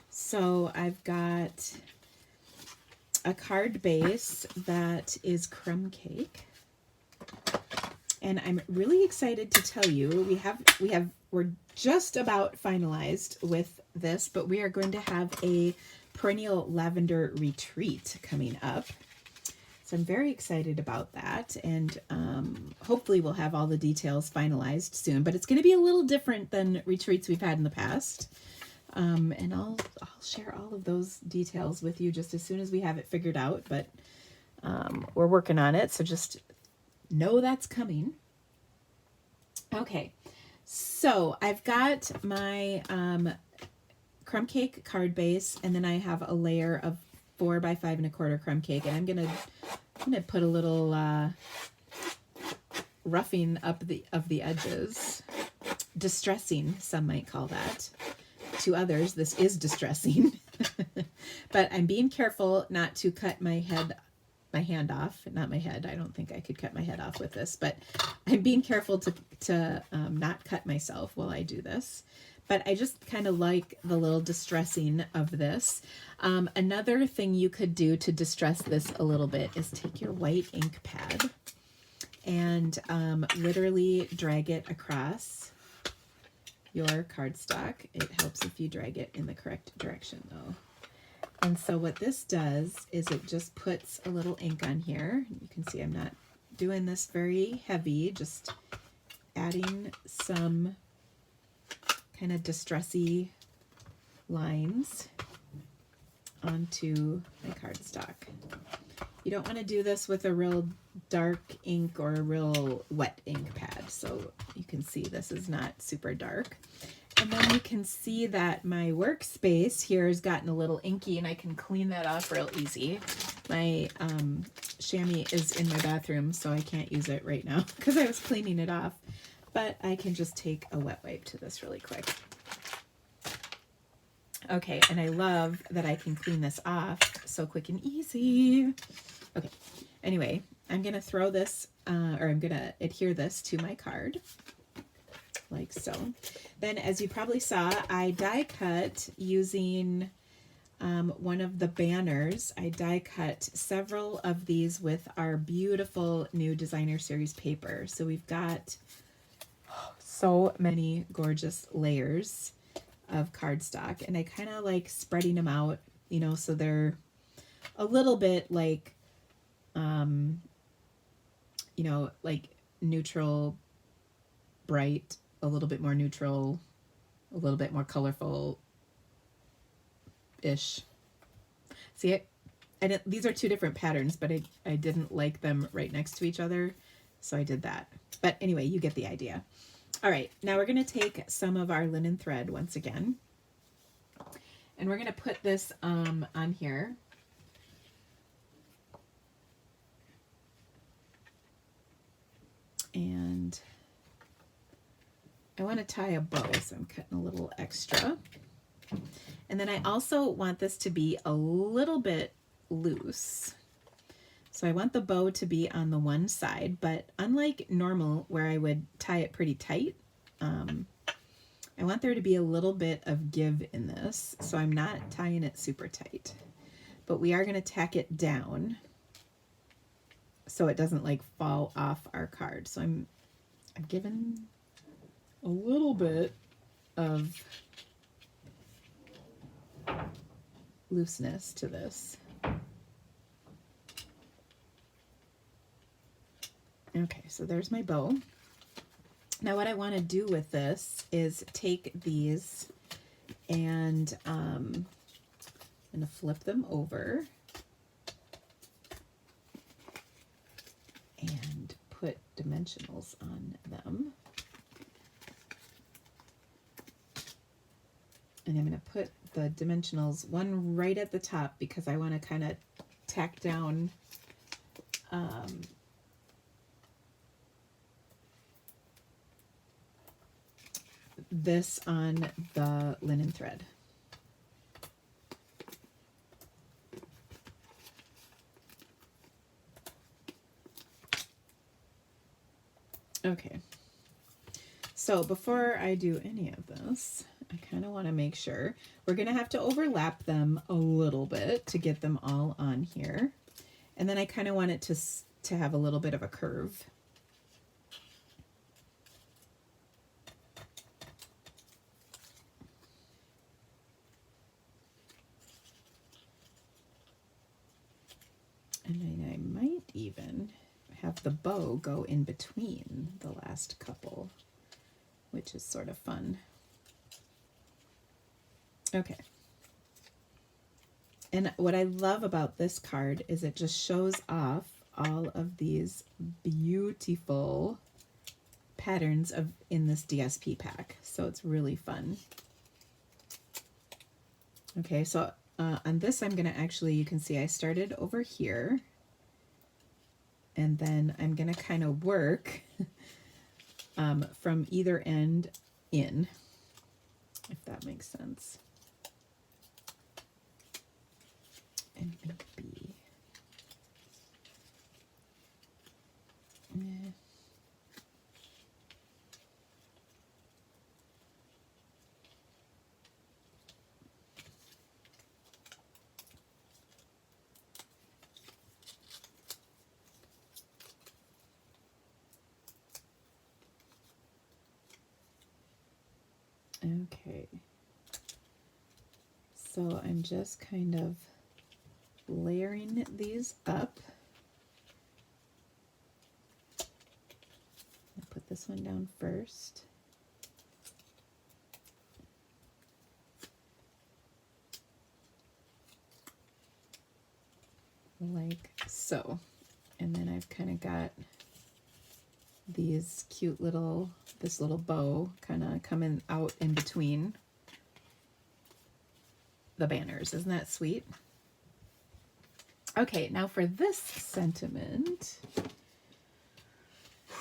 so I've got a card base that is crumb cake, and I'm really excited to tell you we're just about finalized with this, but we are going to have a Perennial Lavender retreat coming up. So I'm very excited about that, and hopefully we'll have all the details finalized soon, but it's going to be a little different than retreats we've had in the past. And I'll share all of those details with you just as soon as we have it figured out, but we're working on it, so just know that's coming. Okay, so I've got my crumb cake card base, and then I have a layer of 4 by 5 1/4 crumb cake, and I'm gonna put a little roughing up of the edges, distressing, some might call that. To others, this is distressing, but I'm being careful not to cut my hand off. Not my head. I don't think I could cut my head off with this, but I'm being careful to not cut myself while I do this. But I just kind of like the little distressing of this. Another thing you could do to distress this a little bit is take your white ink pad and literally drag it across your cardstock. It helps if you drag it in the correct direction though. And so what this does is it just puts a little ink on here. You can see I'm not doing this very heavy, just adding some kind of distressy lines onto my cardstock. You don't want to do this with a real dark ink or a real wet ink pad. So you can see this is not super dark. And then you can see that my workspace here has gotten a little inky, and I can clean that off real easy. My chamois is in my bathroom, so I can't use it right now because I was cleaning it off. But I can just take a wet wipe to this really quick. Okay, and I love that I can clean this off so quick and easy. Okay, anyway, I'm going to throw this, or I'm going to adhere this to my card like so. Then, as you probably saw, I die cut using one of the banners. I die cut several of these with our beautiful new designer series paper. So we've got so many gorgeous layers of cardstock, and I kind of like spreading them out, you know, so they're a little bit like, you know, like neutral, bright, a little bit more neutral, a little bit more colorful ish. See it? And these are two different patterns, but I didn't like them right next to each other, so I did that. But anyway, you get the idea. All right, now we're going to take some of our linen thread once again, and we're going to put this on here. And I want to tie a bow, so I'm cutting a little extra. And then I also want this to be a little bit loose. So I want the bow to be on the one side, but unlike normal where I would tie it pretty tight, I want there to be a little bit of give in this. So I'm not tying it super tight, but we are going to tack it down so it doesn't like fall off our card. So I'm giving a little bit of looseness to this. Okay, so there's my bow. Now what I want to do with this is take these and I'm going to flip them over and put dimensionals on them. And I'm going to put the dimensionals, one right at the top, because I want to kind of tack down this on the linen thread. Okay, so before I do any of this, I kind of want to make sure we're going to have to overlap them a little bit to get them all on here. And then I kind of want it to have a little bit of a curve. And then I might even have the bow go in between the last couple, which is sort of fun. Okay. And what I love about this card is it just shows off all of these beautiful patterns in this DSP pack. So it's really fun. Okay, so on this I'm going to actually, you can see I started over here. And then I'm going to kind of work from either end in, if that makes sense. And maybe, okay. So I'm just kind of layering these up. I'll put this one down first. Like so. And then I've kind of got these cute little, this little bow kind of coming out in between the banners. Isn't that sweet? Okay, now for this sentiment,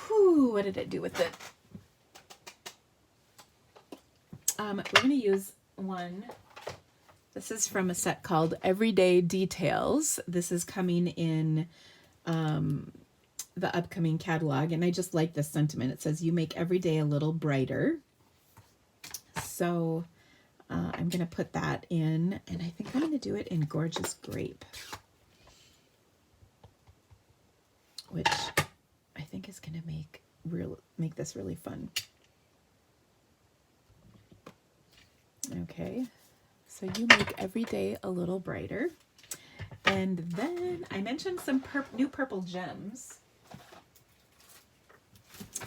what did I do with it? We're going to use one. This is from a set called Everyday Details. This is coming in the upcoming catalog, and I just like this sentiment. It says, you make every day a little brighter. So I'm going to put that in, and I think I'm going to do it in Gorgeous Grape, which I think is going to make this really fun. Okay, so you make every day a little brighter. And then I mentioned some new purple gems.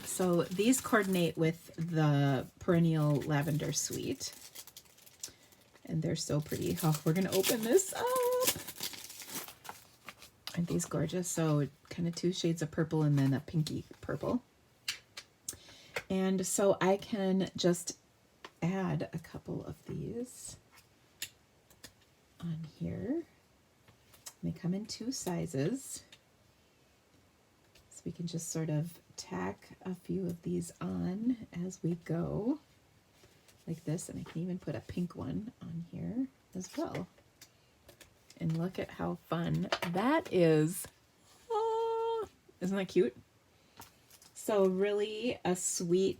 So these coordinate with the Perennial Lavender Suite. And they're so pretty. Oh, we're going to open this up. Aren't these gorgeous? So kind of 2 shades of purple and then a pinky purple. And so I can just add a couple of these on here. They come in 2 sizes. So we can just sort of tack a few of these on as we go. Like this, and I can even put a pink one on here as well. And look at how fun that is. Oh, isn't that cute? So really a sweet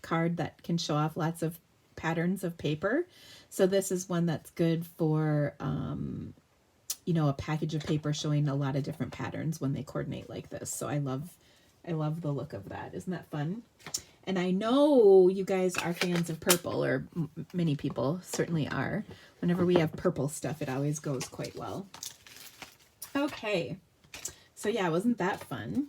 card that can show off lots of patterns of paper. So this is one that's good for, you know, a package of paper showing a lot of different patterns when they coordinate like this. So I love the look of that. Isn't that fun? And I know you guys are fans of purple, or many people certainly are. Whenever we have purple stuff, it always goes quite well. Okay, so yeah, wasn't that fun?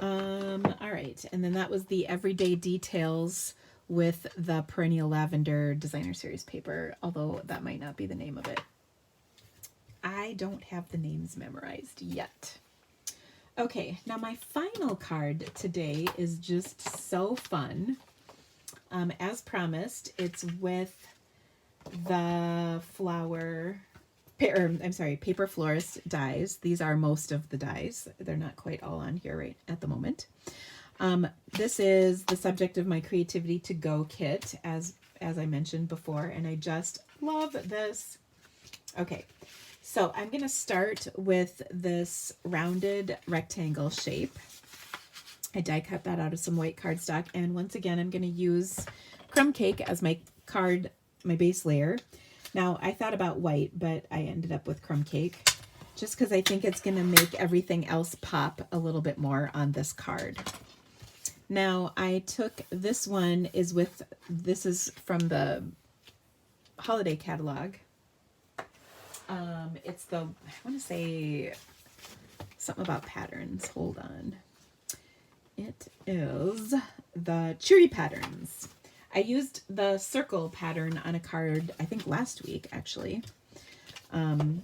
All right, and then that was the Everyday Details with the Perennial Lavender Designer Series paper, although that might not be the name of it. I don't have the names memorized yet. Okay, now my final card today is just so fun. As promised, it's with the Paper Florist dies. These are most of the dies. They're not quite all on here right at the moment. This is the subject of my Creativity to Go kit, as I mentioned before, and I just love this. Okay. So I'm going to start with this rounded rectangle shape. I die cut that out of some white cardstock. And once again, I'm going to use Crumb Cake as my base layer. Now, I thought about white, but I ended up with Crumb Cake just because I think it's going to make everything else pop a little bit more on this card. Now, I took this one this is from the holiday catalog. It's I want to say something about patterns. Hold on. It is the Cheery Patterns. I used the circle pattern on a card, I think last week, actually. And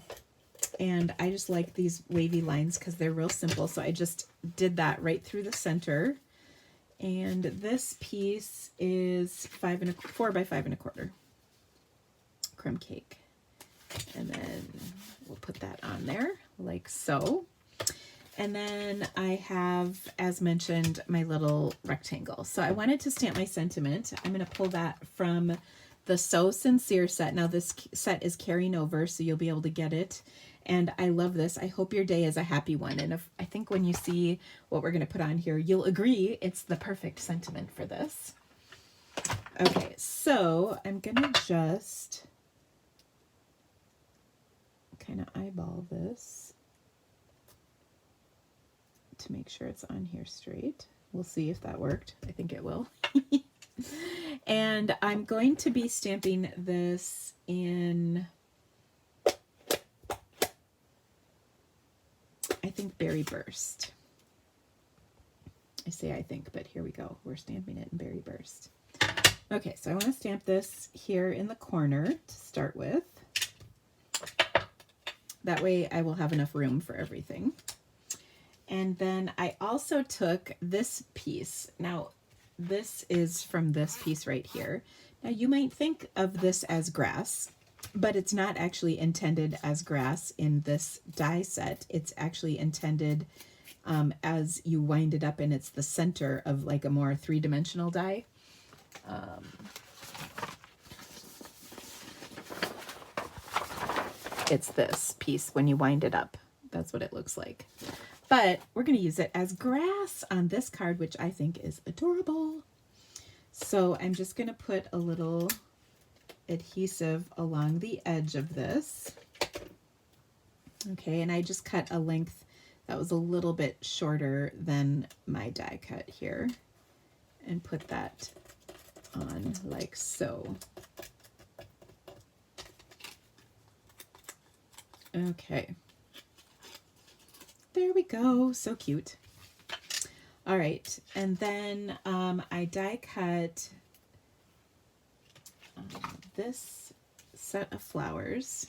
I just like these wavy lines because they're real simple. So I just did that right through the center. And this piece is 4 by 5 1/4 Crumb Cake. And then we'll put that on there like so. And then I have, as mentioned, my little rectangle. So I wanted to stamp my sentiment. I'm going to pull that from the So Sincere set. Now this set is carrying over, so you'll be able to get it. And I love this. I hope your day is a happy one. And I think when you see what we're going to put on here, you'll agree it's the perfect sentiment for this. Okay, so I'm going to just kind of eyeball this to make sure it's on here straight. We'll see if that worked. I think it will. And I'm going to be stamping this in, I think, Berry Burst. I say I think, but here we go. We're stamping it in Berry Burst. Okay, so I want to stamp this here in the corner to start with. That way I will have enough room for everything. And then I also took this piece. Now, this is from this piece right here. Now, you might think of this as grass, but it's not actually intended as grass in this die set. It's actually intended as you wind it up, and it's the center of like a more three-dimensional die. It's this piece when you wind it up. That's what it looks like. But we're going to use it as grass on this card, which I think is adorable. So I'm just going to put a little adhesive along the edge of this. Okay, and I just cut a length that was a little bit shorter than my die cut here and put that on like so. Okay. There we go. So cute. All right. And then I die cut this set of flowers.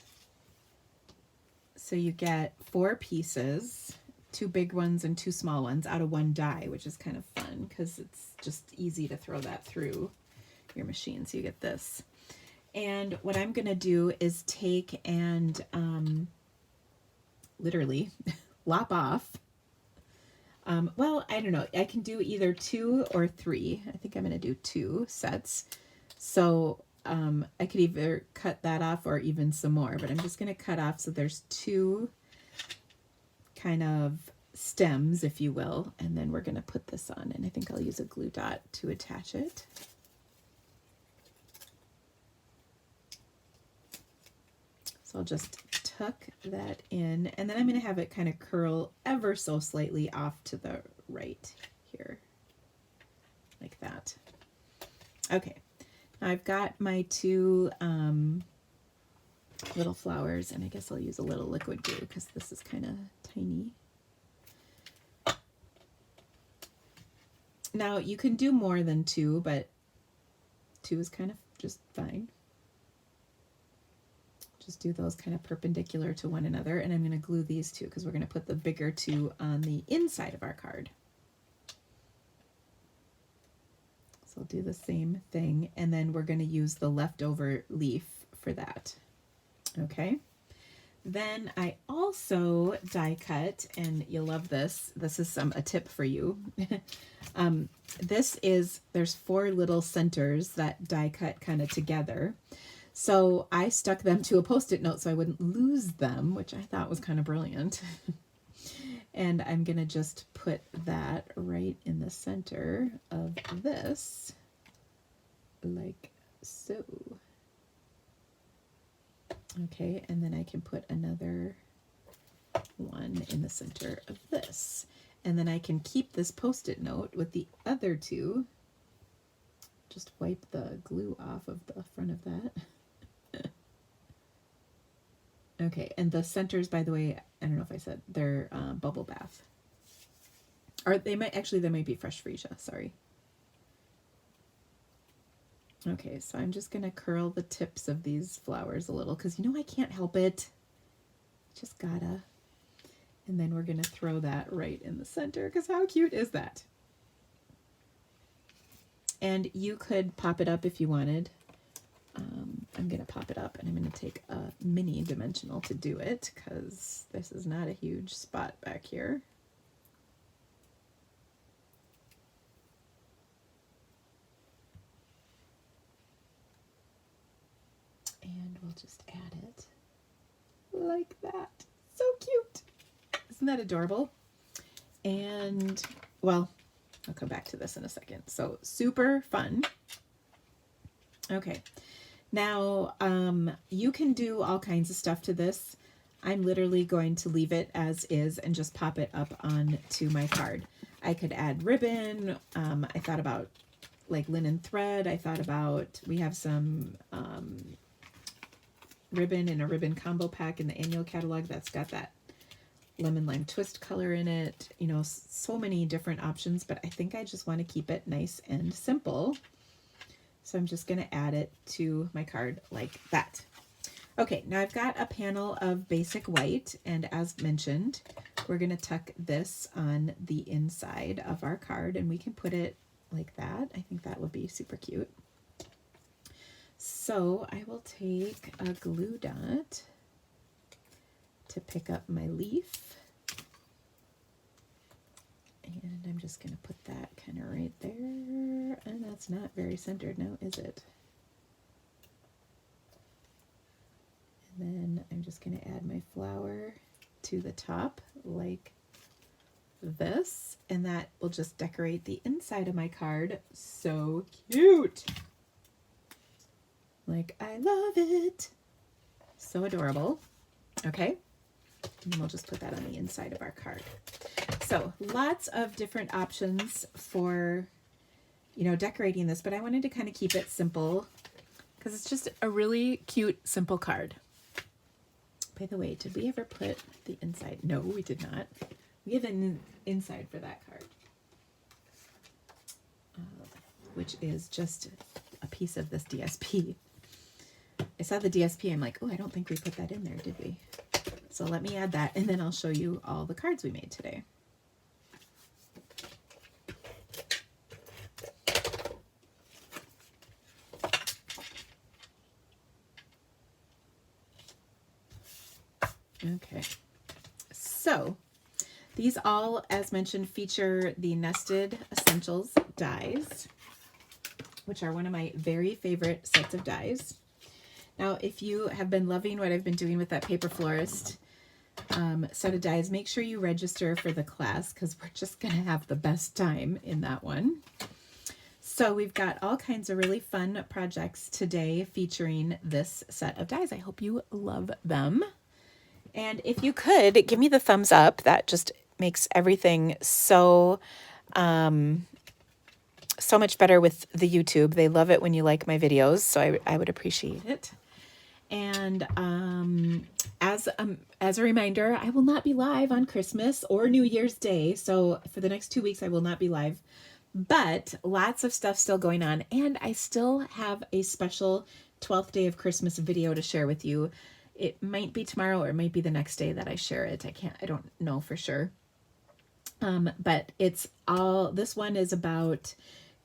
So you get 4 pieces, 2 big ones and 2 small ones out of one die, which is kind of fun because it's just easy to throw that through your machine. So you get this. And what I'm going to do is take and literally lop off. Well, I don't know. I can do either 2 or 3. I think I'm going to do 2 sets. So I could either cut that off or even some more, but I'm just going to cut off so there's 2 kind of stems, if you will, and then we're going to put this on, and I think I'll use a glue dot to attach it. So I'll just tuck that in, and then I'm going to have it kind of curl ever so slightly off to the right here, like that. Okay. I've got my 2 little flowers, and I guess I'll use a little liquid glue because this is kind of tiny. Now you can do more than 2, but 2 is kind of just fine. Just do those kind of perpendicular to one another, and I'm going to glue these 2 because we're going to put the bigger 2 on the inside of our card. I'll do the same thing, and then we're going to use the leftover leaf for that. Okay. Then I also die cut, and you'll love this. This is a tip for you. There's 4 little centers that die cut kind of together. So I stuck them to a Post-it note so I wouldn't lose them, which I thought was kind of brilliant. And I'm going to just put that right in the center of this, like so. Okay, and then I can put another one in the center of this. And then I can keep this Post-it note with the other 2. Just wipe the glue off of the front of that. Okay, and the centers, by the way, I don't know if I said, they're bubble bath. Or they might be fresh freesia, sorry. Okay, so I'm just going to curl the tips of these flowers a little because I can't help it. Just gotta. And then we're going to throw that right in the center because how cute is that? And you could pop it up if you wanted. I'm going to pop it up, and I'm going to take a mini dimensional to do it because this is not a huge spot back here. And we'll just add it like that. So cute. Isn't that adorable? And, well, I'll come back to this in a second. So super fun. Okay. Now, you can do all kinds of stuff to this. I'm literally going to leave it as is and just pop it up onto my card. I could add ribbon. I thought about like linen thread. I thought about, we have some ribbon in a ribbon combo pack in the annual catalog that's got that lemon lime twist color in it. So many different options, but I think I just want to keep it nice and simple. So I'm just going to add it to my card like that. Okay, now I've got a panel of basic white, and as mentioned, we're going to tuck this on the inside of our card, and we can put it like that. I think that will be super cute. So I will take a glue dot to pick up my leaf, and I'm just going to put that kind of right there, and that's not very centered now, is it? And then I'm just going to add my flower to the top like this, and that will just decorate the inside of my card. So cute. Like, I love it. So adorable. Okay. And we'll just put that on the inside of our card. So lots of different options for, you know, decorating this, but I wanted to kind of keep it simple because it's just a really cute, simple card. By the way, did we ever put the inside? No, we did not. We have an inside for that card, which is just a piece of this DSP. I saw the DSP. I'm like, oh, I don't think we put that in there, did we? So let me add that, and then I'll show you all the cards we made today. Okay, so these all, as mentioned, feature the Nested Essentials dies, which are one of my very favorite sets of dies. Now, if you have been loving what I've been doing with that Paper Florist set of dies, make sure you register for the class because we're just going to have the best time in that one. So we've got all kinds of really fun projects today featuring this set of dies. I hope you love them. And if you could, give me the thumbs up. That just makes everything so so much better with the YouTube. They love it when you like my videos, so I would appreciate it. And as a reminder, I will not be live on Christmas or New Year's Day. So for the next 2 weeks, I will not be live. But lots of stuff still going on. And I still have a special 12th day of Christmas video to share with you. It might be tomorrow or it might be the next day that I share it. I don't know for sure. But it's all, this one is about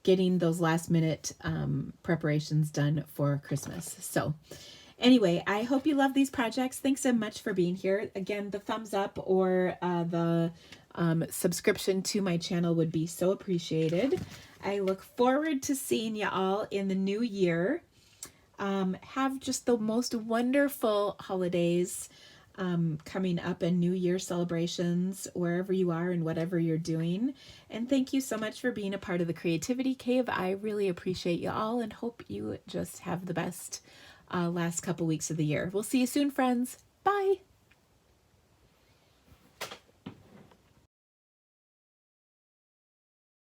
getting those last minute preparations done for Christmas. So anyway, I hope you love these projects. Thanks so much for being here. Again, the thumbs up or the subscription to my channel would be so appreciated. I look forward to seeing you all in the new year. Have just the most wonderful holidays coming up, and New Year celebrations wherever you are and whatever you're doing. And thank you so much for being a part of the Creativity Cave. I really appreciate you all and hope you just have the best last couple weeks of the year. We'll see you soon, friends. Bye.